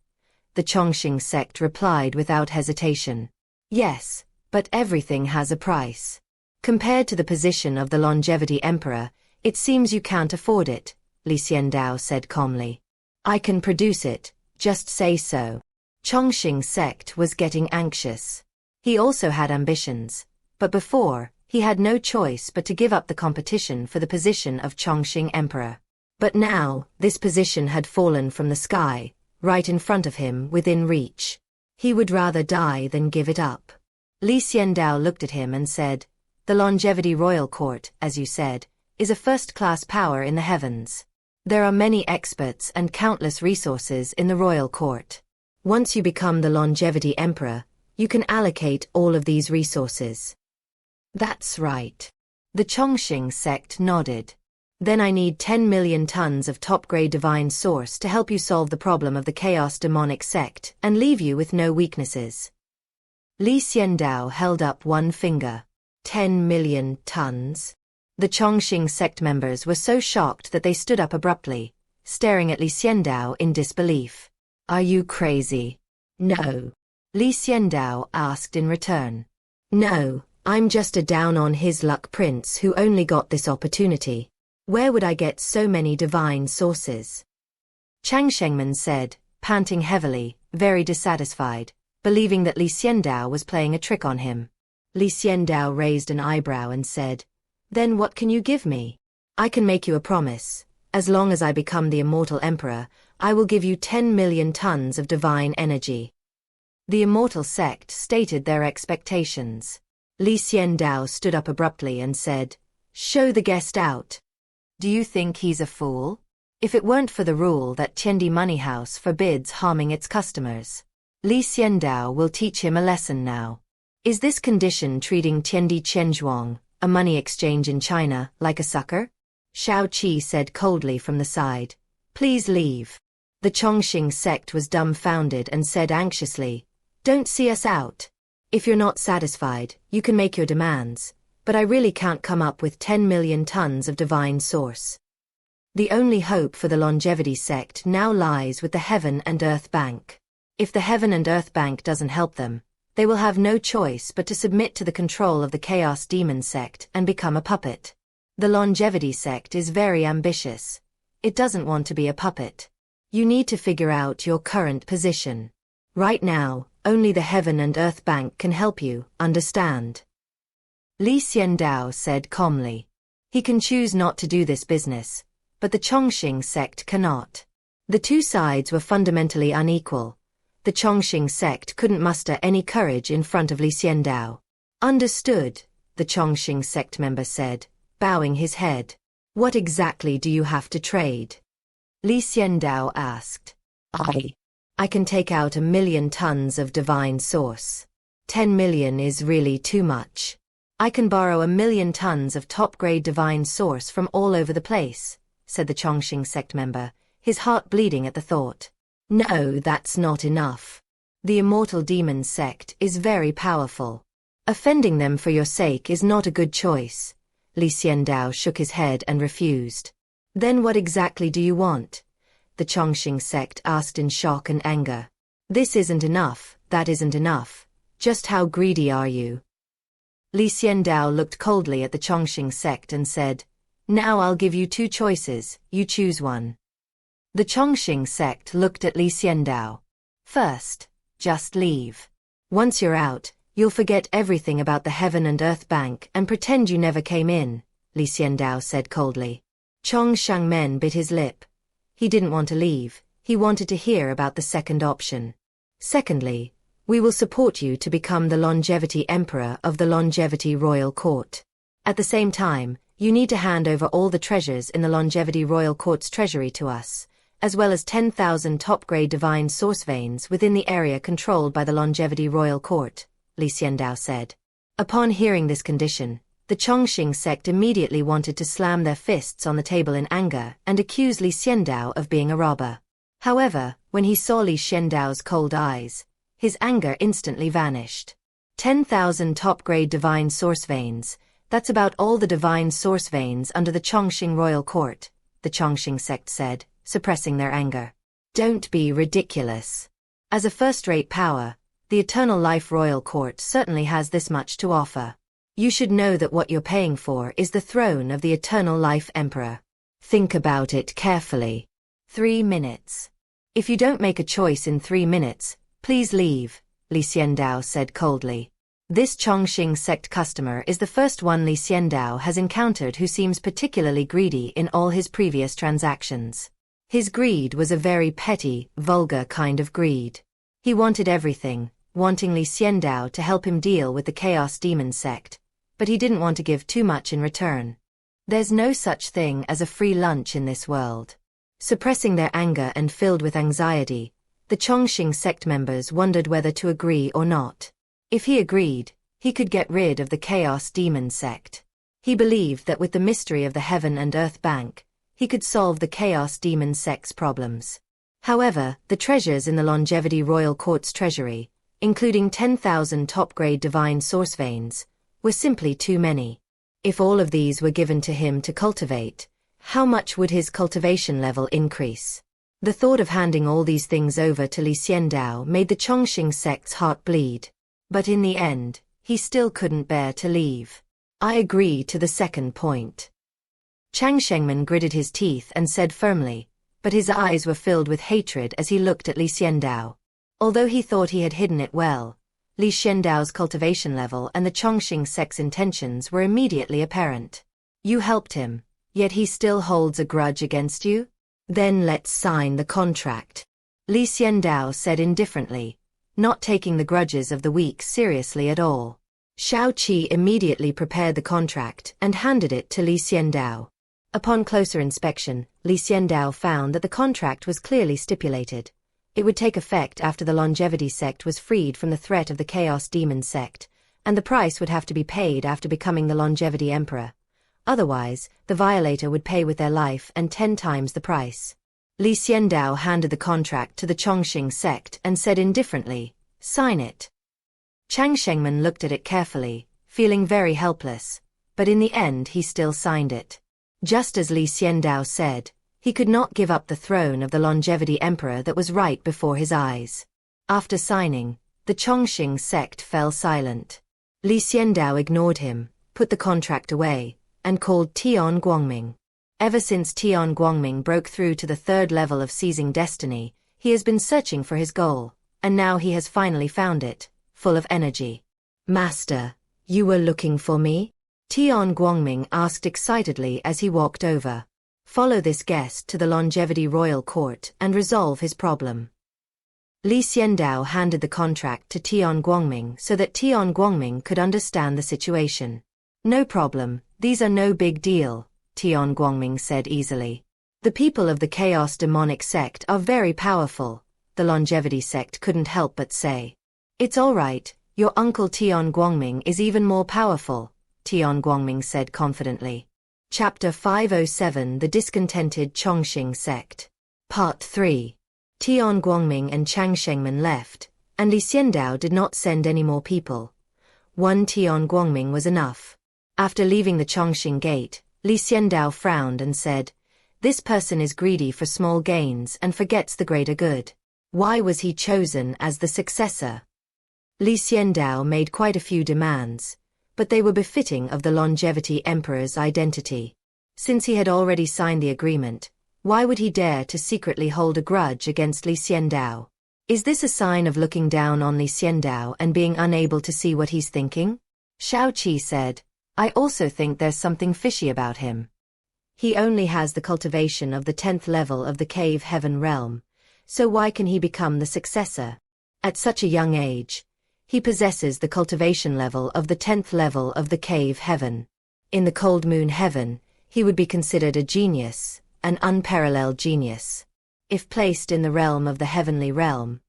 The Chongqing sect replied without hesitation. Yes, but everything has a price. Compared to the position of the Longevity Emperor, it seems you can't afford it, Li Xiandao said calmly. I can produce it, just say so. Chongqing sect was getting anxious. He also had ambitions, but before, he had no choice but to give up the competition for the position of Chongqing Emperor. But now, this position had fallen from the sky, right in front of him within reach. He would rather die than give it up. Li Xiandao looked at him and said, the Longevity Royal Court, as you said, is a first-class power in the heavens. There are many experts and countless resources in the Royal Court. Once you become the Longevity Emperor, you can allocate all of these resources. That's right. The Chongqing sect nodded. Then I need 10 million tons of top-grade divine source to help you solve the problem of the Chaos Demonic sect and leave you with no weaknesses. Li Xiandao held up one finger. 10 million tons? The Chongqing sect members were so shocked that they stood up abruptly, staring at Li Xiandao in disbelief. Are you crazy? No. Li Xiandao asked in return. No, I'm just a down-on-his-luck prince who only got this opportunity. Where would I get so many divine sources? Chang Shengman said, panting heavily, very dissatisfied, believing that Li Xiandao was playing a trick on him. Li Xiandao raised an eyebrow and said, Then what can you give me? I can make you a promise. As long as I become the immortal emperor, I will give you 10 million tons of divine energy. The immortal sect stated their expectations. Li Xiandao stood up abruptly and said, Show the guest out. Do you think he's a fool? If it weren't for the rule that Tiandi Money House forbids harming its customers, Li Xiandao will teach him a lesson now. Is this condition treating Tiandi Qianzhuang, a money exchange in China, like a sucker? Shao Qi said coldly from the side. Please leave. The Chongqing sect was dumbfounded and said anxiously, Don't see us out. If you're not satisfied, you can make your demands, but I really can't come up with 10 million tons of divine source. The only hope for the longevity sect now lies with the Heaven and Earth Bank. If the Heaven and Earth Bank doesn't help them, they will have no choice but to submit to the control of the Chaos Demon sect and become a puppet. The longevity sect is very ambitious. It doesn't want to be a puppet. You need to figure out your current position. Right now, only the Heaven and Earth Bank can help you, understand? Li Xiandao said calmly. He can choose not to do this business, but the Chongqing sect cannot. The two sides were fundamentally unequal. The Chongqing sect couldn't muster any courage in front of Li Xiandao. Understood, the Chongqing sect member said, bowing his head. What exactly do you have to trade? Li Xiandao asked. I can take out 1 million tons of divine source. 10 million is really too much. I can borrow 1 million tons of top-grade divine source from all over the place, said the Chongqing sect member, his heart bleeding at the thought. No, that's not enough. The immortal demon sect is very powerful. Offending them for your sake is not a good choice. Li Xiandao shook his head and refused. Then what exactly do you want? The Chongqing sect asked in shock and anger. This isn't enough, that isn't enough. Just how greedy are you? Li Xiandao looked coldly at the Chongqing sect and said, Now I'll give you 2 choices, you choose one. The Chongqing sect looked at Li Xiandao. First, just leave. Once you're out, you'll forget everything about the Heaven and Earth Bank and pretend you never came in, Li Xiandao said coldly. Chong Shangmen bit his lip. He didn't want to leave, he wanted to hear about the second option. Secondly, we will support you to become the Longevity Emperor of the Longevity Royal Court. At the same time, you need to hand over all the treasures in the Longevity Royal Court's treasury to us, as well as 10,000 top-grade divine source veins within the area controlled by the Longevity Royal Court, Li Xiandao said. Upon hearing this condition, the Chongqing sect immediately wanted to slam their fists on the table in anger and accuse Li Xiandao of being a robber. However, when he saw Li Xiandao's cold eyes, his anger instantly vanished. 10,000 top-grade divine source veins, that's about all the divine source veins under the Chongqing Royal Court, the Chongqing sect said, suppressing their anger. Don't be ridiculous. As a first-rate power, the Eternal Life Royal Court certainly has this much to offer. You should know that what you're paying for is the throne of the Eternal Life Emperor. Think about it carefully. 3 minutes. If you don't make a choice in 3 minutes, please leave, Li Xiandao said coldly. This Chongqing sect customer is the first one Li Xiandao has encountered who seems particularly greedy in all his previous transactions. His greed was a very petty, vulgar kind of greed. He wanted everything, wanting Li Xiandao to help him deal with the Chaos Demon sect, but he didn't want to give too much in return. There's no such thing as a free lunch in this world. Suppressing their anger and filled with anxiety, the Chongqing sect members wondered whether to agree or not. If he agreed, he could get rid of the Chaos Demon sect. He believed that with the mystery of the Heaven and Earth Bank, he could solve the Chaos Demon sect's problems. However, the treasures in the Longevity Royal Court's treasury, including 10,000 top-grade divine source veins, were simply too many. If all of these were given to him to cultivate, How much would his cultivation level increase? The thought of handing all these things over to Xiandao made the Chongqing sect's heart bleed. But in the end, he still couldn't bear to leave. I agree to the second point. Chang Shengman gritted his teeth and said firmly, but his eyes were filled with hatred as he looked at Xiandao. Although he thought he had hidden it well, Xiandao's cultivation level and the Chongqing sect's intentions were immediately apparent. You helped him, yet he still holds a grudge against you? Then let's sign the contract. Xiandao said indifferently, not taking the grudges of the weak seriously at all. Shao Qi immediately prepared the contract and handed it to Xiandao. Upon closer inspection, Xiandao found that the contract was clearly stipulated. It would take effect after the longevity sect was freed from the threat of the chaos demon sect, and the price would have to be paid after becoming the longevity emperor. Otherwise, the violator would pay with their life and 10 times the price. Xiandao handed the contract to the Chongqing sect and said indifferently, sign it. Chang Shengman looked at it carefully, feeling very helpless, but in the end he still signed it. Just as Xiandao said, he could not give up the throne of the longevity emperor that was right before his eyes. After signing, the Chongqing sect fell silent. Xiandao ignored him, put the contract away, and called Tian Guangming. Ever since Tian Guangming broke through to the 3rd level of seizing destiny, he has been searching for his goal, and now he has finally found it, full of energy. Master, you were looking for me? Tian Guangming asked excitedly as he walked over. Follow this guest to the longevity royal court and resolve his problem. Xiandao handed the contract to Tian Guangming so that Tian Guangming could understand the situation. No problem, these are no big deal, Tian Guangming said easily. The people of the chaos demonic sect are very powerful, the longevity sect couldn't help but say. It's all right, your uncle Tian Guangming is even more powerful, Tian Guangming said confidently. Chapter 507 The Discontented Chongqing Sect. Part 3. Tian Guangming and Chang Shengman left, and Xiandao did not send any more people. One Tian Guangming was enough. After leaving the Chongqing gate, Xiandao frowned and said, this person is greedy for small gains and forgets the greater good. Why was he chosen as the successor? Xiandao made quite a few demands, but they were befitting of the longevity emperor's identity. Since he had already signed the agreement, why would he dare to secretly hold a grudge against Xiandao? Is this a sign of looking down on Xiandao and being unable to see what he's thinking? Shao Qi said, I also think there's something fishy about him. He only has the cultivation of the 10th level of the cave heaven realm, so why can he become the successor? At such a young age, he possesses the cultivation level of the 10th level of the cave heaven. In the cold moon heaven, he would be considered a genius, an unparalleled genius. If placed in the realm of the heavenly realm,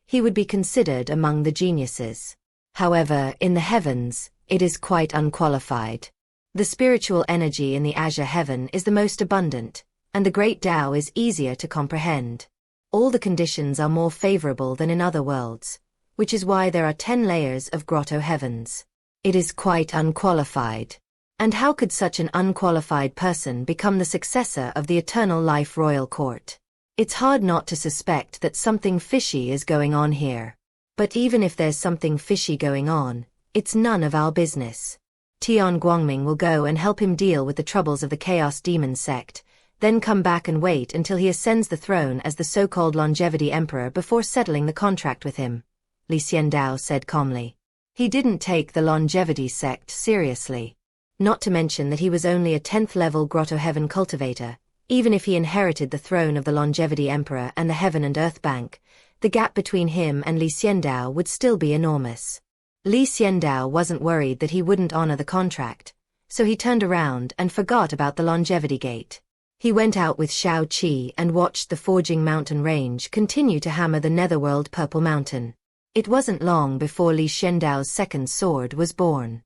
he would be considered among the geniuses. However, in the heavens, it is quite unqualified. The spiritual energy in the azure heaven is the most abundant, and the great Tao is easier to comprehend. All the conditions are more favorable than in other worlds, which is why there are 10 layers of grotto heavens. It is quite unqualified. And how could such an unqualified person become the successor of the eternal life royal court? It's hard not to suspect that something fishy is going on here. But even if there's something fishy going on, it's none of our business. Tian Guangming will go and help him deal with the troubles of the chaos demon sect, then come back and wait until he ascends the throne as the so-called longevity emperor before settling the contract with him. Xiandao said calmly. He didn't take the longevity sect seriously. Not to mention that he was only a 10th level grotto heaven cultivator. Even if he inherited the throne of the longevity emperor and the heaven and earth bank, the gap between him and Xiandao would still be enormous. Xiandao wasn't worried that he wouldn't honor the contract, so he turned around and forgot about the longevity gate. He went out with Shao Qi and watched the forging mountain range continue to hammer the netherworld Purple Mountain. It wasn't long before Xiandao's second sword was born.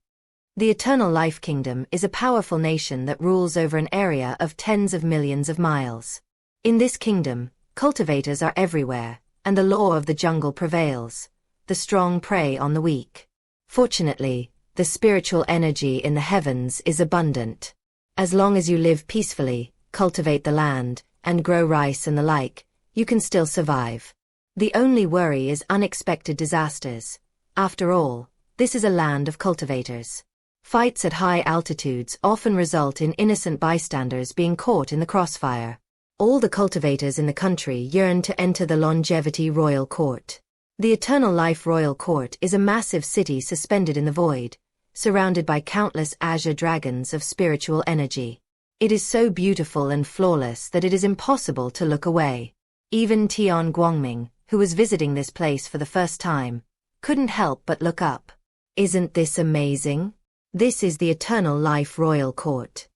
The Eternal Life Kingdom is a powerful nation that rules over an area of tens of millions of miles. In this kingdom, cultivators are everywhere, and the law of the jungle prevails. The strong prey on the weak. Fortunately, the spiritual energy in the heavens is abundant. As long as you live peacefully, cultivate the land, and grow rice and the like, you can still survive. The only worry is unexpected disasters. After all, this is a land of cultivators. Fights at high altitudes often result in innocent bystanders being caught in the crossfire. All the cultivators in the country yearn to enter the Longevity Royal Court. The Eternal Life Royal Court is a massive city suspended in the void, surrounded by countless azure dragons of spiritual energy. It is so beautiful and flawless that it is impossible to look away. Even Tian Guangming, who was visiting this place for the first time, couldn't help but look up. Isn't this amazing? This is the Eternal Life Royal Court.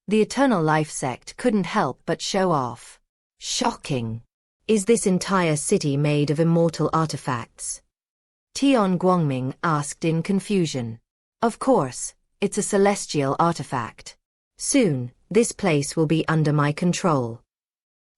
The Eternal Life sect couldn't help but show off. Shocking. Is this entire city made of immortal artifacts? Tian Guangming asked in confusion. Of course, it's a celestial artifact. Soon, this place will be under my control.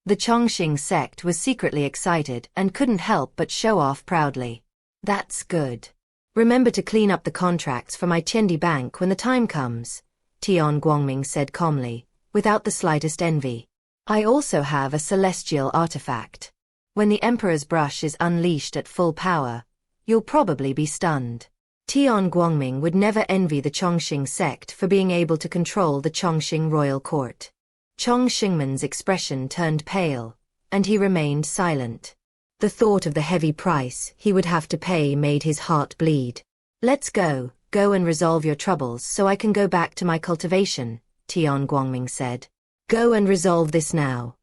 The Chongqing sect was secretly excited and couldn't help but show off proudly. That's good. Remember to clean up the contracts for my Qiandi bank when the time comes, Tian Guangming said calmly, without the slightest envy. I also have a celestial artifact. When the Emperor's brush is unleashed at full power, you'll probably be stunned. Tian Guangming would never envy the Chongqing sect for being able to control the Chongqing royal court. Chong Xingman's expression turned pale, and he remained silent. The thought of the heavy price he would have to pay made his heart bleed. Let's go and resolve your troubles so I can go back to my cultivation, Tian Guangming said. Go and resolve this now,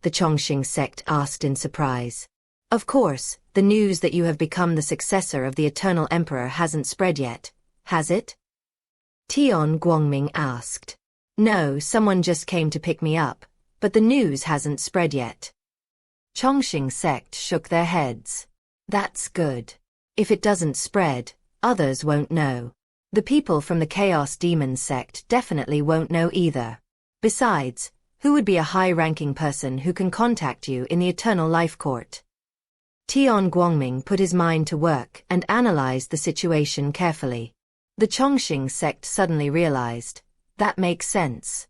the Chongqing sect asked in surprise. Of course, the news that you have become the successor of the Eternal Emperor hasn't spread yet, has it? Tian Guangming asked. No, someone just came to pick me up, but the news hasn't spread yet. Chongqing sect shook their heads. That's good. If it doesn't spread, others won't know. The people from the Chaos Demon sect definitely won't know either. Besides, who would be a high-ranking person who can contact you in the Eternal Life Court? Tian Guangming put his mind to work and analyzed the situation carefully. The Chongqing sect suddenly realized, that makes sense.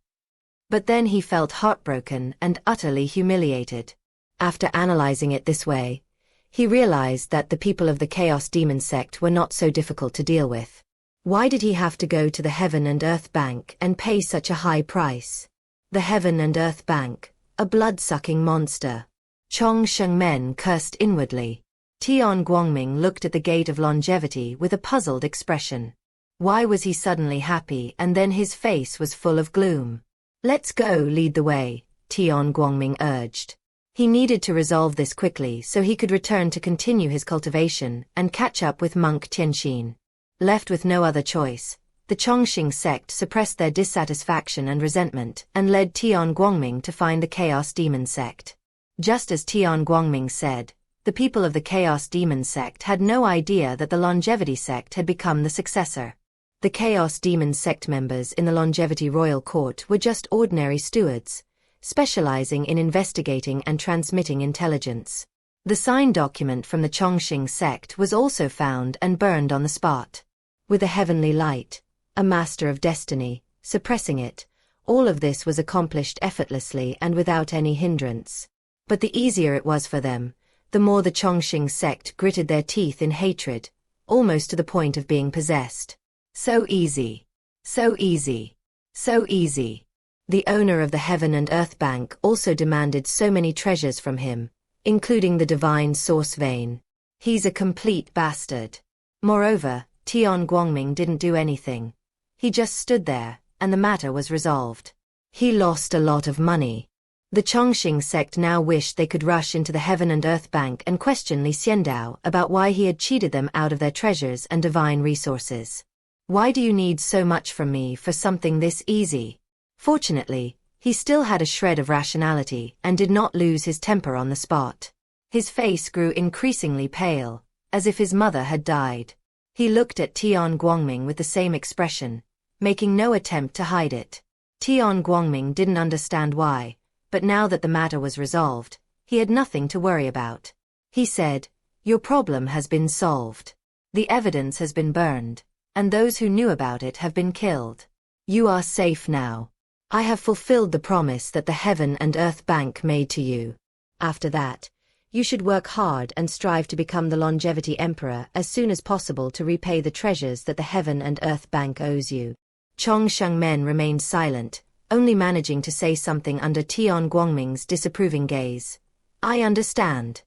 But then he felt heartbroken and utterly humiliated. After analyzing it this way, he realized that the people of the Chaos Demon sect were not so difficult to deal with. Why did he have to go to the Heaven and Earth Bank and pay such a high price? The Heaven and Earth Bank, a blood-sucking monster. Chongqing men cursed inwardly. Tian Guangming looked at the gate of longevity with a puzzled expression. Why was he suddenly happy and then his face was full of gloom? Let's go, lead the way, Tian Guangming urged. He needed to resolve this quickly so he could return to continue his cultivation and catch up with monk Tianxin. Left with no other choice, the Chongqing sect suppressed their dissatisfaction and resentment and led Tian Guangming to find the Chaos Demon sect. Just as Tian Guangming said, the people of the Chaos Demon sect had no idea that the Longevity sect had become the successor. The Chaos Demon sect members in the Longevity Royal Court were just ordinary stewards, specializing in investigating and transmitting intelligence. The signed document from the Chongqing sect was also found and burned on the spot. With a heavenly light, a master of destiny, suppressing it, all of this was accomplished effortlessly and without any hindrance. But the easier it was for them, the more the Chongqing sect gritted their teeth in hatred, almost to the point of being possessed. So easy. So easy. So easy. The owner of the Heaven and Earth Bank also demanded so many treasures from him, including the divine source vein. He's a complete bastard. Moreover, Tian Guangming didn't do anything. He just stood there, and the matter was resolved. He lost a lot of money. The Chongqing sect now wished they could rush into the Heaven and Earth Bank and question Xiandao about why he had cheated them out of their treasures and divine resources. Why do you need so much from me for something this easy? Fortunately, he still had a shred of rationality and did not lose his temper on the spot. His face grew increasingly pale, as if his mother had died. He looked at Tian Guangming with the same expression, making no attempt to hide it. Tian Guangming didn't understand why, but now that the matter was resolved, he had nothing to worry about. He said, "Your problem has been solved. The evidence has been burned, and those who knew about it have been killed. You are safe now." I have fulfilled the promise that the Heaven and Earth Bank made to you. After that, you should work hard and strive to become the Longevity Emperor as soon as possible to repay the treasures that the Heaven and Earth Bank owes you. Chong Shengmen remained silent, only managing to say something under Tian Guangming's disapproving gaze. I understand.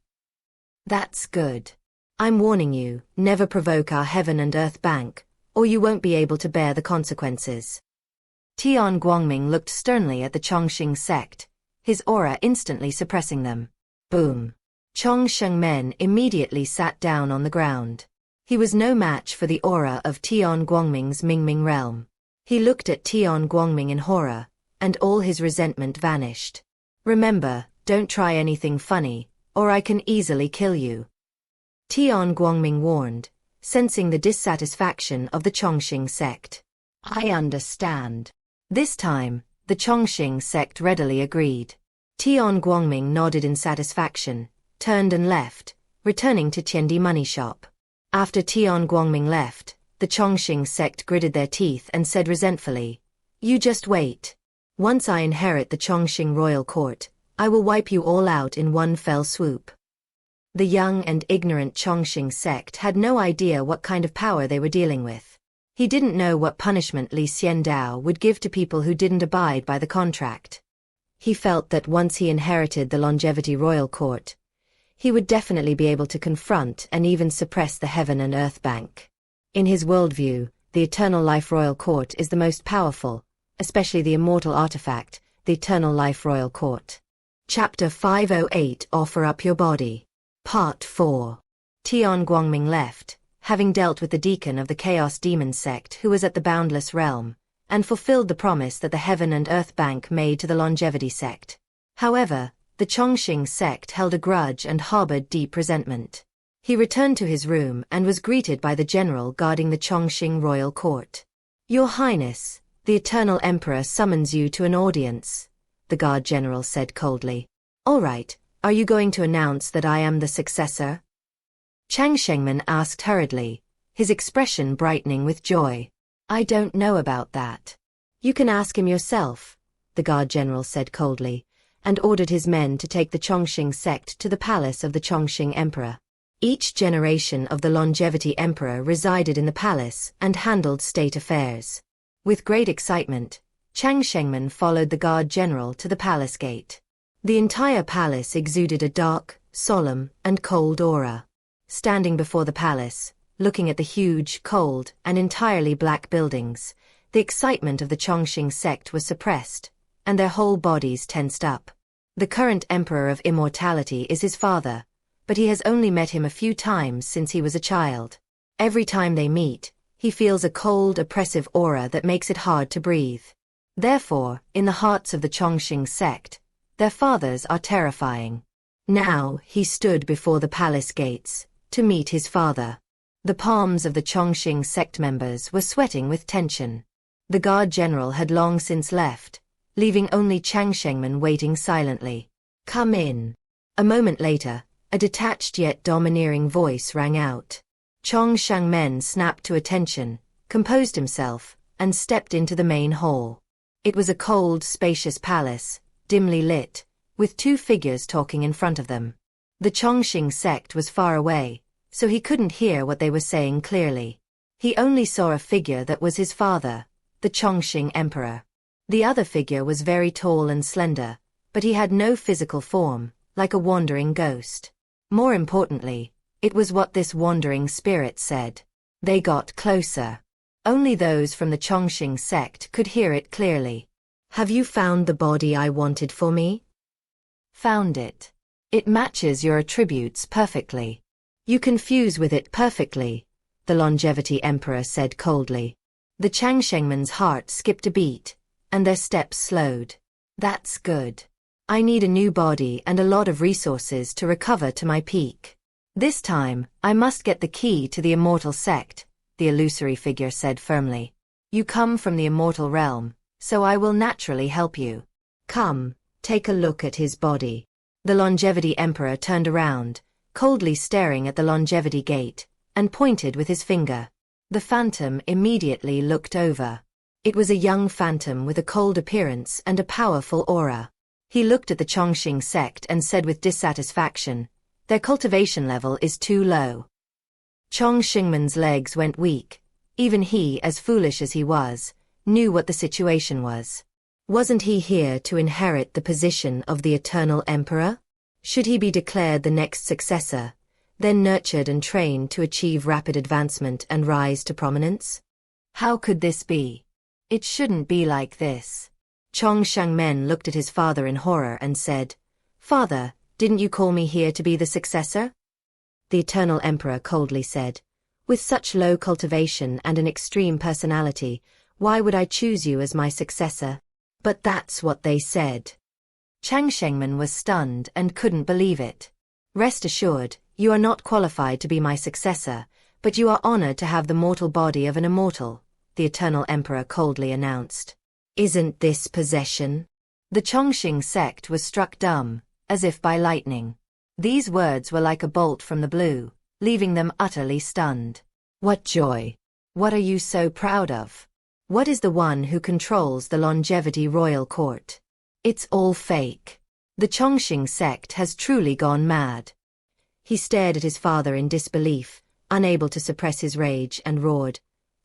That's good. I'm warning you, never provoke our Heaven and Earth Bank, or you won't be able to bear the consequences. Tian Guangming looked sternly at the Chongqing sect, his aura instantly suppressing them. Boom. Chong Shengmen immediately sat down on the ground. He was no match for the aura of Tian Guangming's Mingming realm. He looked at Tian Guangming in horror, and all his resentment vanished. Remember, don't try anything funny, or I can easily kill you. Tian Guangming warned, sensing the dissatisfaction of the Chongqing sect. I understand. This time, the Chongqing sect readily agreed. Tian Guangming nodded in satisfaction, turned and left, returning to Tiandi money shop. After Tian Guangming left, the Chongqing sect gritted their teeth and said resentfully, "You just wait. Once I inherit the Chongqing royal court, I will wipe you all out in one fell swoop." The young and ignorant Chongqing sect had no idea what kind of power they were dealing with. He didn't know what punishment Xiandao would give to people who didn't abide by the contract. He felt that once he inherited the Longevity Royal Court, he would definitely be able to confront and even suppress the Heaven and Earth Bank. In his worldview, the Eternal Life Royal Court is the most powerful, especially the immortal artifact, the Eternal Life Royal Court. Chapter 508 Offer Up Your Body. Part 4. Tian Guangming left, having dealt with the deacon of the Chaos Demon sect who was at the Boundless Realm, and fulfilled the promise that the Heaven and Earth Bank made to the Longevity sect. However, the Chongqing sect held a grudge and harbored deep resentment. He returned to his room and was greeted by the general guarding the Chongqing royal court. "Your Highness, the Eternal Emperor summons you to an audience," the guard general said coldly. "All right, are you going to announce that I am the successor?" Chang Shengmen asked hurriedly, his expression brightening with joy. "I don't know about that. You can ask him yourself," the guard general said coldly, and ordered his men to take the Chongqing sect to the palace of the Chongqing Emperor. Each generation of the Longevity Emperor resided in the palace and handled state affairs. With great excitement, Chang Shengmen followed the guard general to the palace gate. The entire palace exuded a dark, solemn, and cold aura. Standing before the palace, looking at the huge, cold, and entirely black buildings, the excitement of the Chongqing sect was suppressed, and their whole bodies tensed up. The current Emperor of Immortality is his father, but he has only met him a few times since he was a child. Every time they meet, he feels a cold, oppressive aura that makes it hard to breathe. Therefore, in the hearts of the Chongqing sect, their fathers are terrifying. Now, he stood before the palace gates to meet his father. The palms of the Chongqing sect members were sweating with tension. The guard general had long since left, leaving only Chang Shengmen waiting silently. "Come in." A moment later, a detached yet domineering voice rang out. Chong Shengmen snapped to attention, composed himself, and stepped into the main hall. It was a cold, spacious palace, dimly lit, with two figures talking in front of them. The Chongqing sect was far away, so he couldn't hear what they were saying clearly. He only saw a figure that was his father, the Chongqing Emperor. The other figure was very tall and slender, but he had no physical form, like a wandering ghost. More importantly, it was what this wandering spirit said. They got closer. Only those from the Chongqing sect could hear it clearly. "Have you found the body I wanted for me?" "Found it. It matches your attributes perfectly. You can fuse with it perfectly," the Longevity Emperor said coldly. The Chang Shengmen's heart skipped a beat, and their steps slowed. "That's good. I need a new body and a lot of resources to recover to my peak. This time, I must get the key to the immortal sect," the illusory figure said firmly. "You come from the immortal realm, so I will naturally help you. Come, take a look at his body." The Longevity Emperor turned around, coldly staring at the Longevity Gate, and pointed with his finger. The phantom immediately looked over. It was a young phantom with a cold appearance and a powerful aura. He looked at the Chongqing sect and said with dissatisfaction, "Their cultivation level is too low." Chong Xingman's legs went weak. Even he, as foolish as he was, knew what the situation was. Wasn't he here to inherit the position of the Eternal Emperor? Should he be declared the next successor, then nurtured and trained to achieve rapid advancement and rise to prominence? How could this be? It shouldn't be like this. Chong Shangmen looked at his father in horror and said, "Father, didn't you call me here to be the successor?" The Eternal Emperor coldly said, "With such low cultivation and an extreme personality, why would I choose you as my successor?" "But that's what they said." Chang Shengmen was stunned and couldn't believe it. "Rest assured, you are not qualified to be my successor, but you are honored to have the mortal body of an immortal," the Eternal Emperor coldly announced. "Isn't this possession?" The Chongqing sect was struck dumb, as if by lightning. These words were like a bolt from the blue, leaving them utterly stunned. "What joy! What are you so proud of? What is the one who controls the longevity royal court? It's all fake. The Chongqing sect has truly gone mad." He stared at his father in disbelief, unable to suppress his rage, and roared,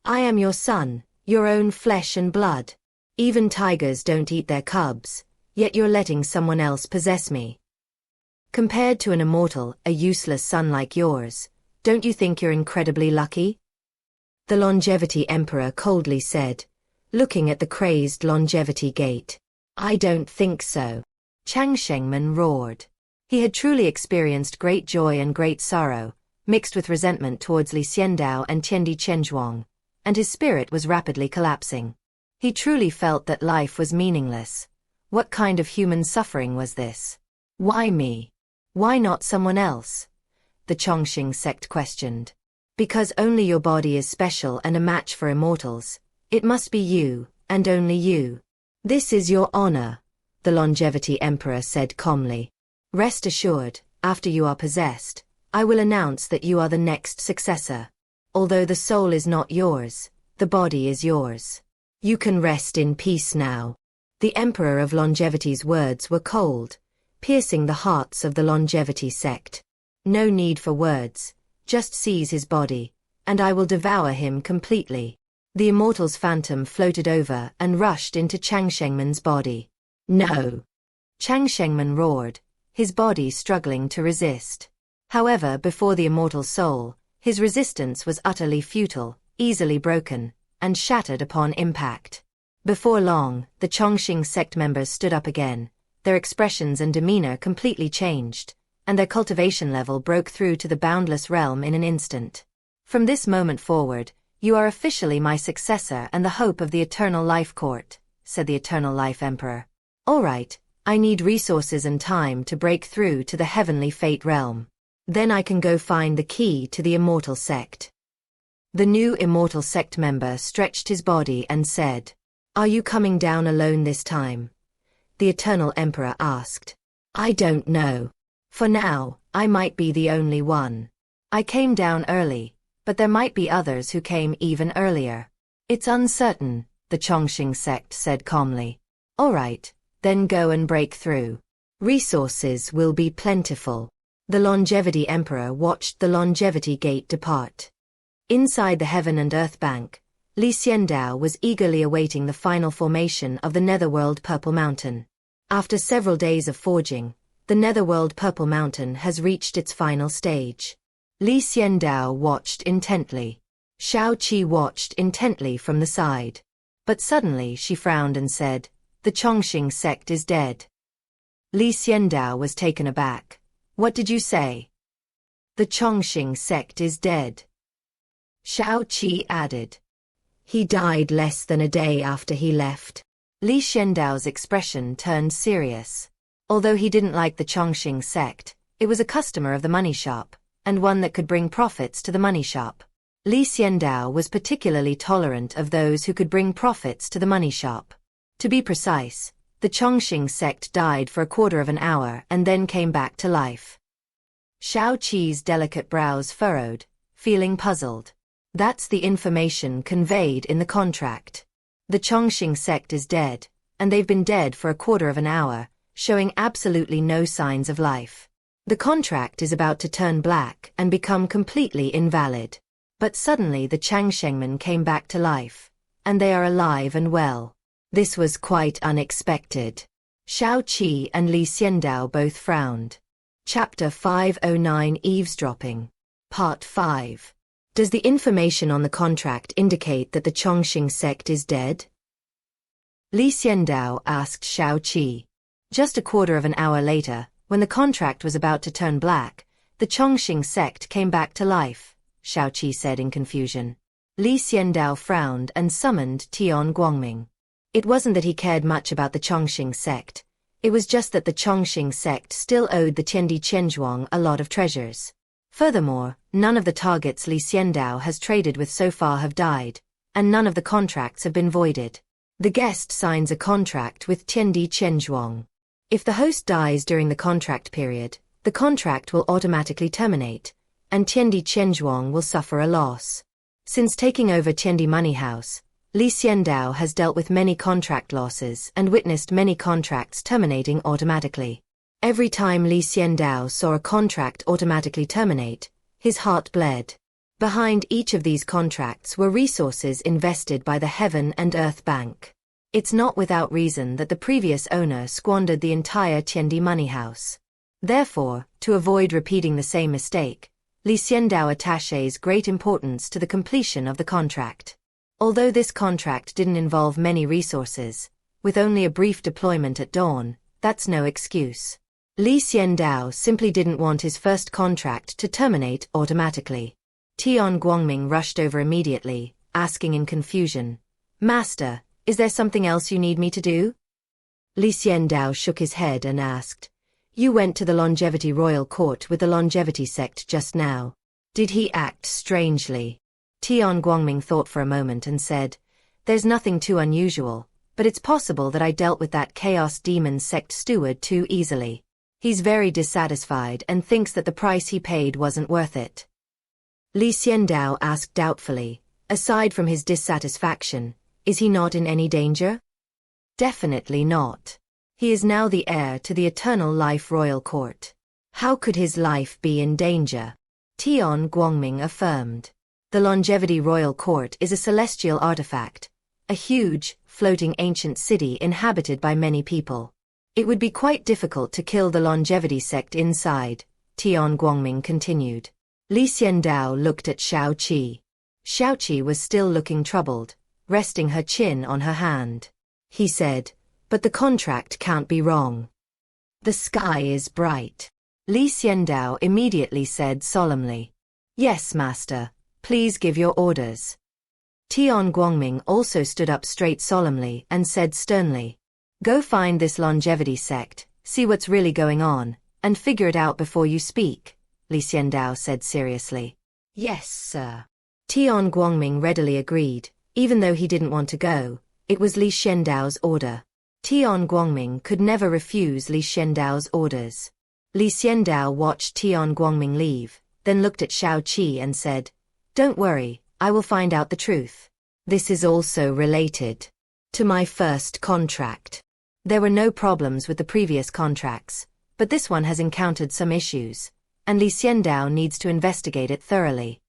"I am your son, your own flesh and blood. Even tigers don't eat their cubs, yet you're letting someone else possess me. Compared to an immortal, a useless son like yours, don't you think you're incredibly lucky?" The Longevity Emperor coldly said, looking at the crazed Longevity Gate. "I don't think so." Chang Shengmen roared. He had truly experienced great joy and great sorrow, mixed with resentment towards Li Xiandao and Tiandi Chenzhuang, and his spirit was rapidly collapsing. He truly felt that life was meaningless. What kind of human suffering was this? "Why me? Why not someone else?" the Chongqing sect questioned. "Because only your body is special and a match for immortals. It must be you, and only you. This is your honor," the Longevity Emperor said calmly. "Rest assured, after you are possessed, I will announce that you are the next successor. Although the soul is not yours, the body is yours. You can rest in peace now." The Emperor of Longevity's words were cold, piercing the hearts of the Longevity sect. "No need for words, just seize his body, and I will devour him completely." The immortal's phantom floated over and rushed into Chang Shengmen's body. "No!" Chang Shengmen roared, his body struggling to resist. However, before the immortal soul, his resistance was utterly futile, easily broken, and shattered upon impact. Before long, the Chongqing sect members stood up again, their expressions and demeanor completely changed, and their cultivation level broke through to the boundless realm in an instant. "From this moment forward, you are officially my successor and the hope of the Eternal Life Court," said the Eternal Life Emperor. "All right, I need resources and time to break through to the Heavenly Fate realm. Then I can go find the key to the Immortal Sect." The new Immortal Sect member stretched his body and said, "Are you coming down alone this time?" the Eternal Emperor asked. "I don't know. For now, I might be the only one. I came down early, but there might be others who came even earlier. It's uncertain," the Chongqing sect said calmly. "All right, then go and break through. Resources will be plentiful." The Longevity Emperor watched the Longevity Gate depart. Inside the Heaven and Earth Bank, Li Xiandao was eagerly awaiting the final formation of the Netherworld Purple Mountain. After several days of forging, the Netherworld Purple Mountain has reached its final stage. Li Xiandao watched intently. Xiao Qi watched intently from the side. But suddenly she frowned and said, "The Chongqing sect is dead." Li Xiandao was taken aback. "What did you say?" "The Chongqing sect is dead," Xiao Qi added. "He died less than a day after he left." Li Xiandao's expression turned serious. Although he didn't like the Chongqing sect, it was a customer of the money shop, and one that could bring profits to the money shop. Li Xiandao was particularly tolerant of those who could bring profits to the money shop. To be precise, the Chongqing sect died for a quarter of an hour and then came back to life. Xiao Qi's delicate brows furrowed, feeling puzzled. "That's the information conveyed in the contract." The Chongqing sect is dead, and they've been dead for a quarter of an hour, showing absolutely no signs of life. The contract is about to turn black and become completely invalid. But suddenly the Changshengmen came back to life, and they are alive and well. This was quite unexpected. Xiao Qi and Li Xiandao both frowned. Chapter 509 Eavesdropping. Part 5. Does the information on the contract indicate that the Chongqing sect is dead? Li Xiandao asked Xiao Qi. Just a quarter of an hour later, when the contract was about to turn black, the Chongqing sect came back to life, Xiao Qi said in confusion. Li Xiandao frowned and summoned Tian Guangming. It wasn't that he cared much about the Chongqing sect. It was just that the Chongqing sect still owed the Tiandi Qianzhuang a lot of treasures. Furthermore, none of the targets Li Xiandao has traded with so far have died, and none of the contracts have been voided. The guest signs a contract with Tiandi Qianzhuang. If the host dies during the contract period, the contract will automatically terminate, and Tiandi Qianzhuang will suffer a loss. Since taking over Tiandi Money House, Li Xiandao has dealt with many contract losses and witnessed many contracts terminating automatically. Every time Li Xiandao saw a contract automatically terminate, his heart bled. Behind each of these contracts were resources invested by the Heaven and Earth Bank. It's not without reason that the previous owner squandered the entire Tiandi Money House. Therefore, to avoid repeating the same mistake, Li Xiandao attaches great importance to the completion of the contract. Although this contract didn't involve many resources, with only a brief deployment at dawn, that's no excuse. Li Xiandao simply didn't want his first contract to terminate automatically. Tian Guangming rushed over immediately, asking in confusion, "Master, is there something else you need me to do?" Li Xiandao shook his head and asked, "You went to the Longevity Royal Court with the Longevity sect just now. Did he act strangely?" Tian Guangming thought for a moment and said, "There's nothing too unusual, but it's possible that I dealt with that Chaos Demon sect steward too easily. He's very dissatisfied and thinks that the price he paid wasn't worth it." Li Xiandao asked doubtfully, "Aside from his dissatisfaction, is he not in any danger?" "Definitely not. He is now the heir to the Eternal Life Royal Court. How could his life be in danger?" Tian Guangming affirmed. The Longevity Royal Court is a celestial artifact, a huge, floating ancient city inhabited by many people. It would be quite difficult to kill the Longevity sect inside, Tian Guangming continued. Li Xiandao looked at Xiao Qi. Xiao Qi was still looking troubled, resting her chin on her hand. He said, "But the contract can't be wrong. The sky is bright." Li Xiandao immediately said solemnly, "Yes, master. Please give your orders." Tian Guangming also stood up straight solemnly and said sternly, "Go find this Longevity sect, see what's really going on, and figure it out before you speak," Li Xiandao said seriously. "Yes, sir." Tian Guangming readily agreed. Even though he didn't want to go, it was Li Xiandao's order. Tian Guangming could never refuse Li Xiandao's orders. Li Xiandao watched Tian Guangming leave, then looked at Xiao Qi and said, "Don't worry, I will find out the truth. This is also related to my first contract. There were no problems with the previous contracts, but this one has encountered some issues, and Li Xiandao needs to investigate it thoroughly."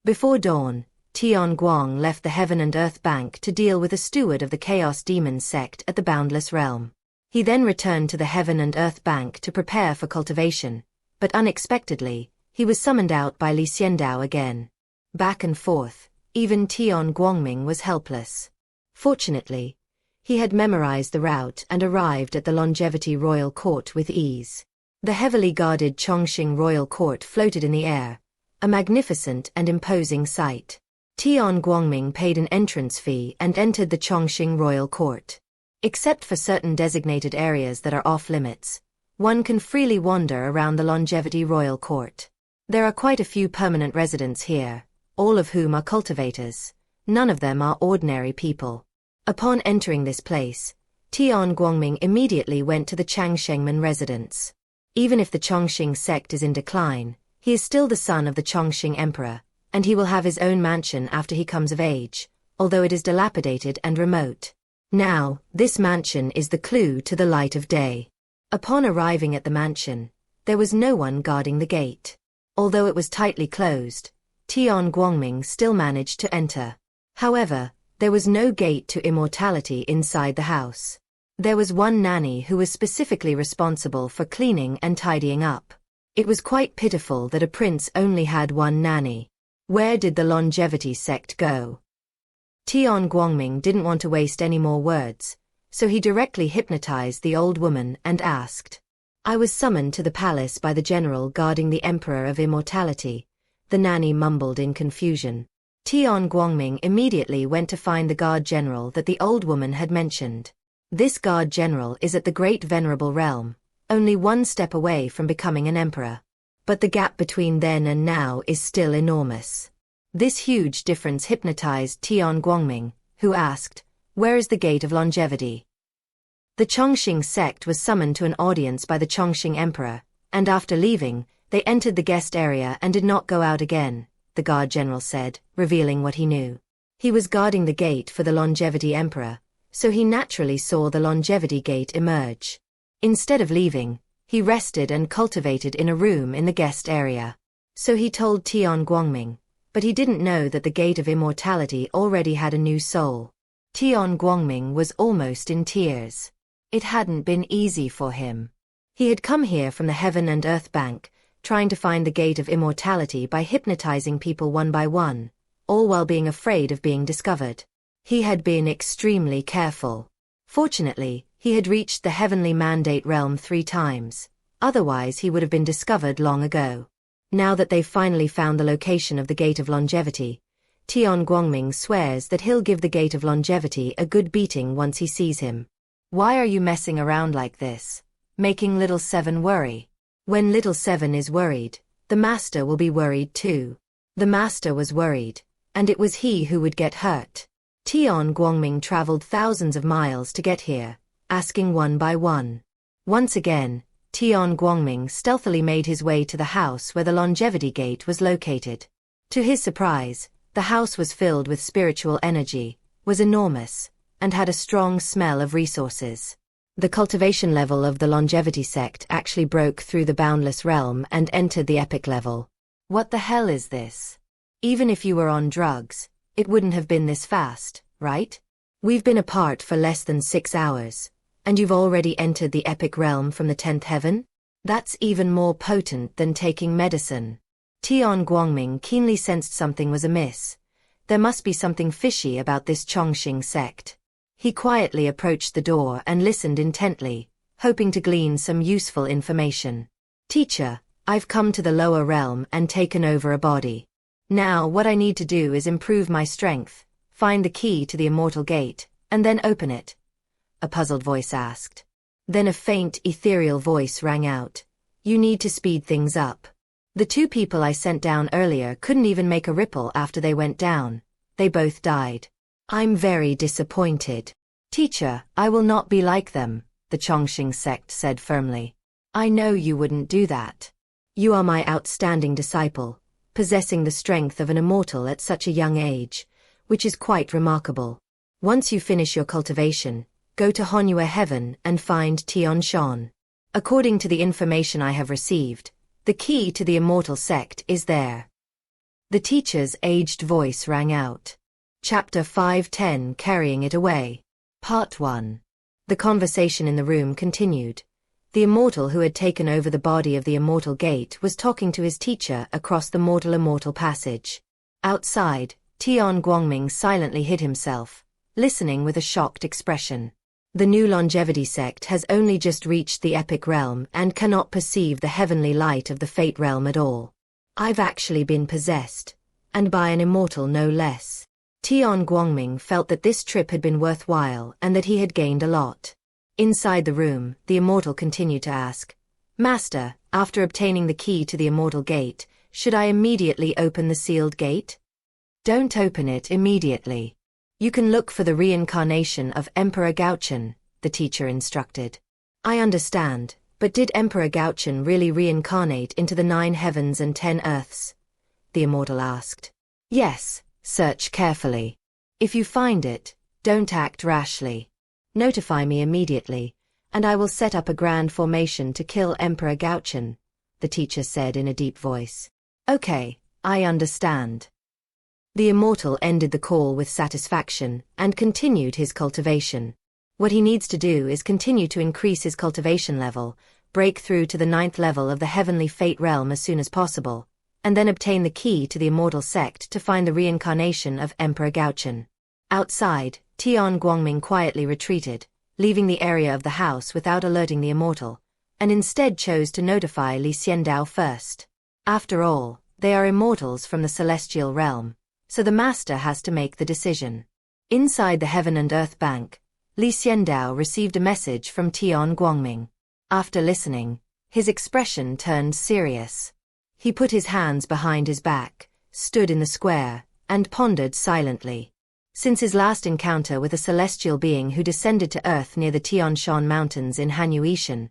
Before dawn, Tian Guang left the Heaven and Earth Bank to deal with a steward of the Chaos Demon sect at the Boundless Realm. He then returned to the Heaven and Earth Bank to prepare for cultivation, but unexpectedly, he was summoned out by Li Xiandao again. Back and forth, even Tian Guangming was helpless. Fortunately, he had memorized the route and arrived at the Longevity Royal Court with ease. The heavily guarded Chongqing Royal Court floated in the air, a magnificent and imposing sight. Tian Guangming paid an entrance fee and entered the Chongqing Royal Court. Except for certain designated areas that are off-limits, one can freely wander around the Longevity Royal Court. There are quite a few permanent residents here, all of whom are cultivators. None of them are ordinary people. Upon entering this place, Tian Guangming immediately went to the Changshengmen residence. Even if the Chongqing sect is in decline, he is still the son of the Chongqing emperor, and he will have his own mansion after he comes of age, although it is dilapidated and remote. Now, this mansion is the clue to the light of day. Upon arriving at the mansion, there was no one guarding the gate. Although it was tightly closed, Tian Guangming still managed to enter. However, there was no gate to immortality inside the house. There was one nanny who was specifically responsible for cleaning and tidying up. It was quite pitiful that a prince only had one nanny. Where did the longevity sect go? Tian Guangming didn't want to waste any more words, so he directly hypnotized the old woman and asked. I was summoned to the palace by the general guarding the Emperor of Immortality, the nanny mumbled in confusion. Tian Guangming immediately went to find the guard general that the old woman had mentioned. This guard general is at the Great Venerable Realm, only one step away from becoming an emperor. But the gap between then and now is still enormous. This huge difference hypnotized Tian Guangming, who asked, where is the Gate of Longevity? The Chongqing sect was summoned to an audience by the Chongqing emperor, and after leaving, they entered the guest area and did not go out again, the guard general said, revealing what he knew. He was guarding the gate for the longevity emperor, so he naturally saw the longevity gate emerge. Instead of leaving, he rested and cultivated in a room in the guest area. So he told Tian Guangming, but he didn't know that the Gate of Immortality already had a new soul. Tian Guangming was almost in tears. It hadn't been easy for him. He had come here from the Heaven and Earth Bank, trying to find the Gate of Immortality by hypnotizing people one by one, all while being afraid of being discovered. He had been extremely careful. Fortunately, he had reached the Heavenly Mandate Realm 3 times, otherwise he would have been discovered long ago. Now that they've finally found the location of the Gate of Longevity, Tian Guangming swears that he'll give the Gate of Longevity a good beating once he sees him. Why are you messing around like this? Making Little Seven worry. When Little Seven is worried, the Master will be worried too. The Master was worried, and it was he who would get hurt. Tian Guangming traveled thousands of miles to get here, asking one by one. Once again, Tian Guangming stealthily made his way to the house where the longevity gate was located. To his surprise, the house was filled with spiritual energy, was enormous, and had a strong smell of resources. The cultivation level of the longevity sect actually broke through the boundless realm and entered the epic level. What the hell is this? Even if you were on drugs, it wouldn't have been this fast, right? We've been apart for less than 6 hours, and you've already entered the epic realm from the 10th heaven? That's even more potent than taking medicine. Tian Guangming keenly sensed something was amiss. There must be something fishy about this Chongqing sect. He quietly approached the door and listened intently, hoping to glean some useful information. Teacher, I've come to the lower realm and taken over a body. Now what I need to do is improve my strength, find the key to the immortal gate, and then open it. A puzzled voice asked. Then a faint, ethereal voice rang out. You need to speed things up. The 2 people I sent down earlier couldn't even make a ripple after they went down. They both died. I'm very disappointed. Teacher, I will not be like them, the Chongqing sect said firmly. I know you wouldn't do that. You are my outstanding disciple, possessing the strength of an immortal at such a young age, which is quite remarkable. Once you finish your cultivation, go to Honyue Heaven and find Tian Shan. According to the information I have received, the key to the immortal sect is there. The teacher's aged voice rang out. Chapter 510 Carrying It Away. Part 1. The conversation in the room continued. The immortal who had taken over the body of the immortal gate was talking to his teacher across the mortal-immortal passage. Outside, Tian Guangming silently hid himself, listening with a shocked expression. The new longevity sect has only just reached the epic realm and cannot perceive the heavenly light of the fate realm at all. I've actually been possessed, and by an immortal no less. Tian Guangming felt that this trip had been worthwhile and that he had gained a lot. Inside the room, the immortal continued to ask, Master, after obtaining the key to the immortal gate, should I immediately open the sealed gate? Don't open it immediately. You can look for the reincarnation of Emperor Gaochen, the teacher instructed. I understand, but did Emperor Gaochen really reincarnate into the 9 heavens and 10 earths? The immortal asked. Yes. Search carefully. If you find it, don't act rashly. Notify me immediately, and I will set up a grand formation to kill Emperor Gaochen, the teacher said in a deep voice. Okay, I understand. The immortal ended the call with satisfaction and continued his cultivation. What he needs to do is continue to increase his cultivation level, break through to the 9th level of the heavenly fate realm as soon as possible, and then obtain the key to the immortal sect to find the reincarnation of Emperor Gaochen. Outside, Tian Guangming quietly retreated, leaving the area of the house without alerting the immortal, and instead chose to notify Li Xiandao first. After all, they are immortals from the celestial realm, so the master has to make the decision. Inside the Heaven and Earth Bank, Li Xiandao received a message from Tian Guangming. After listening, his expression turned serious. He put his hands behind his back, stood in the square, and pondered silently. Since his last encounter with a celestial being who descended to Earth near the Tian Shan Mountains in Hanyuishan,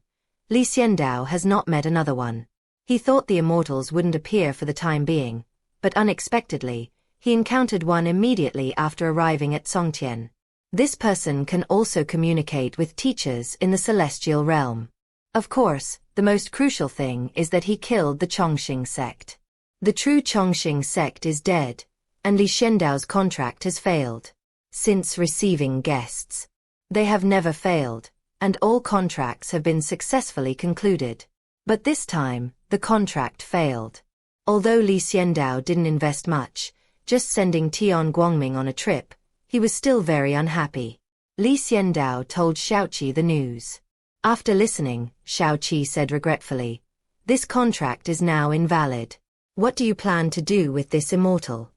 Li Xiandao has not met another one. He thought the immortals wouldn't appear for the time being, but unexpectedly, he encountered one immediately after arriving at Songtian. This person can also communicate with teachers in the celestial realm. Of course, the most crucial thing is that he killed the Chongqing sect. The true Chongqing sect is dead, and Li Xiandao's contract has failed. Since receiving guests, they have never failed, and all contracts have been successfully concluded. But this time, the contract failed. Although Li Xiandao didn't invest much, just sending Tian Guangming on a trip, he was still very unhappy. Li Xiandao told Xiaoqi the news. After listening, Xiaoqi said regretfully, "This contract is now invalid. What do you plan to do with this immortal?"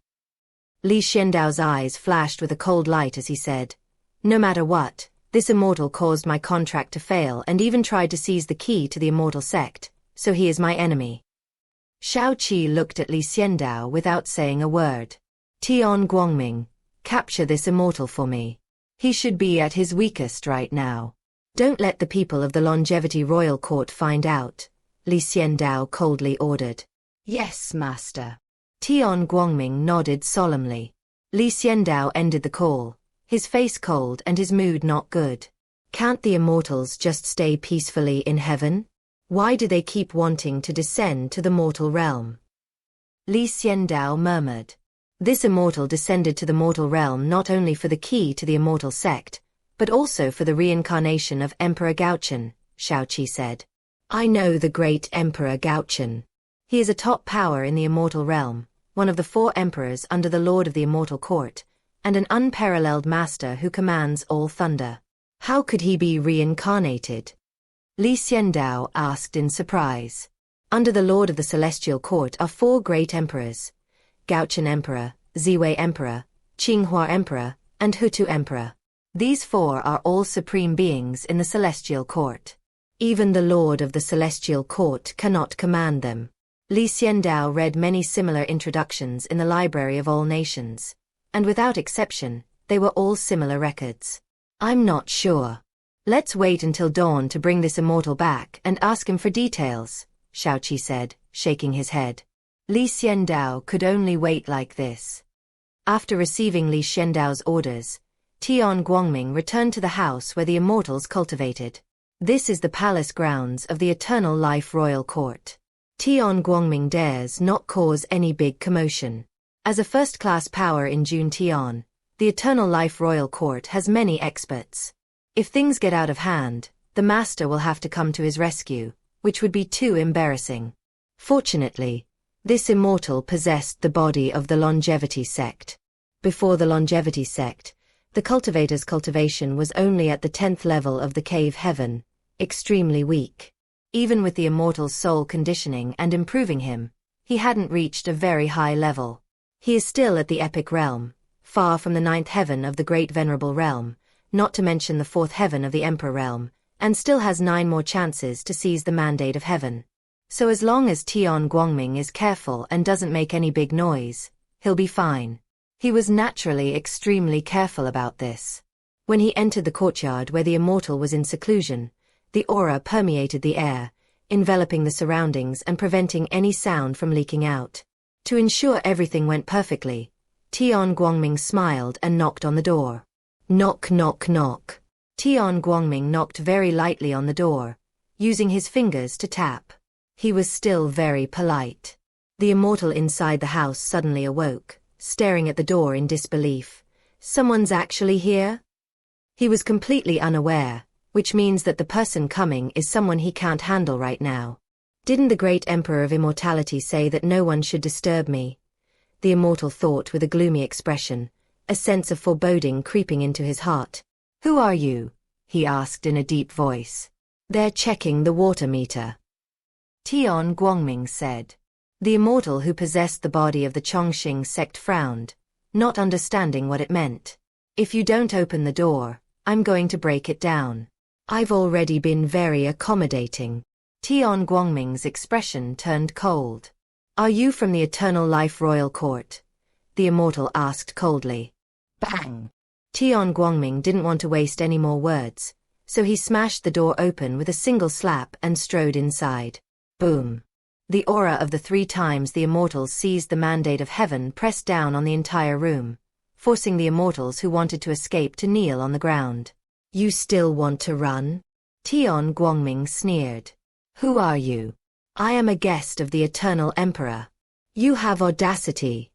Li Xiandao's eyes flashed with a cold light as he said, "No matter what, this immortal caused my contract to fail and even tried to seize the key to the immortal sect, so he is my enemy." Xiaoqi looked at Li Xiandao without saying a word. "Tian Guangming, capture this immortal for me. He should be at his weakest right now. Don't let the people of the Longevity Royal Court find out," Li Xiandao coldly ordered. "Yes, master." Tian Guangming nodded solemnly. Li Xiandao ended the call, his face cold and his mood not good. Can't the immortals just stay peacefully in heaven? Why do they keep wanting to descend to the mortal realm? Li Xiandao murmured. This immortal descended to the mortal realm not only for the key to the immortal sect, but also for the reincarnation of Emperor Gaochen, Xiaoqi said. "I know the great Emperor Gaochen. He is a top power in the immortal realm, one of the 4 emperors under the Lord of the Immortal Court, and an unparalleled master who commands all thunder. How could he be reincarnated?" Li Xiandao asked in surprise. Under the Lord of the Celestial Court are 4 great emperors: Gaochen Emperor, Ziwei Emperor, Qinghua Emperor, and Hutu Emperor. These 4 are all supreme beings in the Celestial Court. Even the Lord of the Celestial Court cannot command them. Li Xiandao read many similar introductions in the Library of All Nations, and without exception, they were all similar records. "I'm not sure. Let's wait until dawn to bring this immortal back and ask him for details," Xiaoqi said, shaking his head. Li Xiandao could only wait like this. After receiving Li Xiandao's orders, Tian Guangming returned to the house where the immortals cultivated. This is the palace grounds of the Eternal Life Royal Court. Tian Guangming dares not cause any big commotion. As a first-class power in Juntian, the Eternal Life Royal Court has many experts. If things get out of hand, the master will have to come to his rescue, which would be too embarrassing. Fortunately, this immortal possessed the body of the Longevity sect. Before the Longevity sect, the cultivator's cultivation was only at the 10th level of the cave heaven, extremely weak. Even with the immortal's soul conditioning and improving him, he hadn't reached a very high level. He is still at the epic realm, far from the 9th heaven of the great venerable realm, not to mention the 4th heaven of the emperor realm, and still has 9 more chances to seize the mandate of heaven. So as long as Tian Guangming is careful and doesn't make any big noise, he'll be fine. He was naturally extremely careful about this. When he entered the courtyard where the immortal was in seclusion, the aura permeated the air, enveloping the surroundings and preventing any sound from leaking out. To ensure everything went perfectly, Tian Guangming smiled and knocked on the door. Knock, knock, knock. Tian Guangming knocked very lightly on the door, using his fingers to tap. He was still very polite. The immortal inside the house suddenly awoke, staring at the door in disbelief. Someone's actually here? He was completely unaware, which means that the person coming is someone he can't handle right now. Didn't the great Emperor of Immortality say that no one should disturb me? The immortal thought with a gloomy expression, a sense of foreboding creeping into his heart. Who are you? He asked in a deep voice. They're checking the water meter. Tian Guangming said. The immortal who possessed the body of the Chongqing sect frowned, not understanding what it meant. If you don't open the door, I'm going to break it down. I've already been very accommodating. Tian Guangming's expression turned cold. Are you from the Eternal Life Royal Court? The immortal asked coldly. Bang! Tian Guangming didn't want to waste any more words, so he smashed the door open with a single slap and strode inside. Boom! The aura of the 3 times the immortals seized the mandate of heaven pressed down on the entire room, forcing the immortals who wanted to escape to kneel on the ground. You still want to run? Tian Guangming sneered. Who are you? I am a guest of the Eternal Emperor. You have audacity.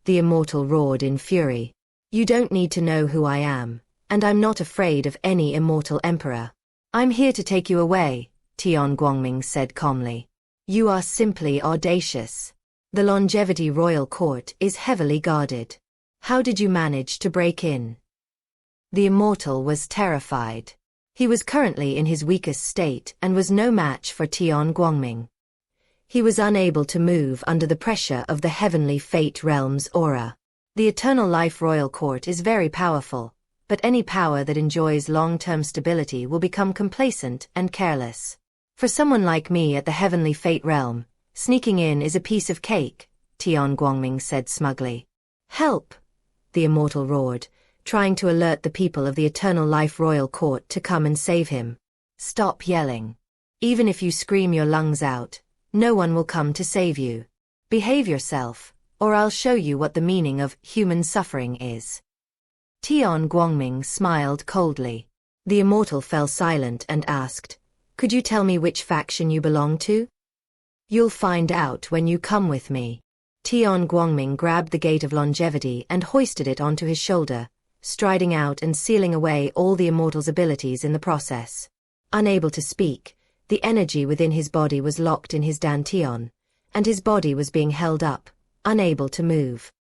The immortal roared in fury. You don't need to know who I am, and I'm not afraid of any immortal emperor. I'm here to take you away, Tian Guangming said calmly. You are simply audacious. The Longevity Royal Court is heavily guarded. How did you manage to break in? The immortal was terrified. He was currently in his weakest state and was no match for Tian Guangming. He was unable to move under the pressure of the heavenly fate realm's aura. The Eternal Life Royal Court is very powerful, but any power that enjoys long-term stability will become complacent and careless. For someone like me at the heavenly fate realm, sneaking in is a piece of cake, Tian Guangming said smugly. Help! The immortal roared, trying to alert the people of the Eternal Life Royal Court to come and save him. Stop yelling. Even if you scream your lungs out, no one will come to save you. Behave yourself, or I'll show you what the meaning of human suffering is. Tian Guangming smiled coldly. The immortal fell silent and asked, Could you tell me which faction you belong to? You'll find out when you come with me. Tian Guangming grabbed the Gate of Longevity and hoisted it onto his shoulder, striding out and sealing away all the immortal's abilities in the process. Unable to speak, the energy within his body was locked in his dantian, and his body was being held up, unable to move.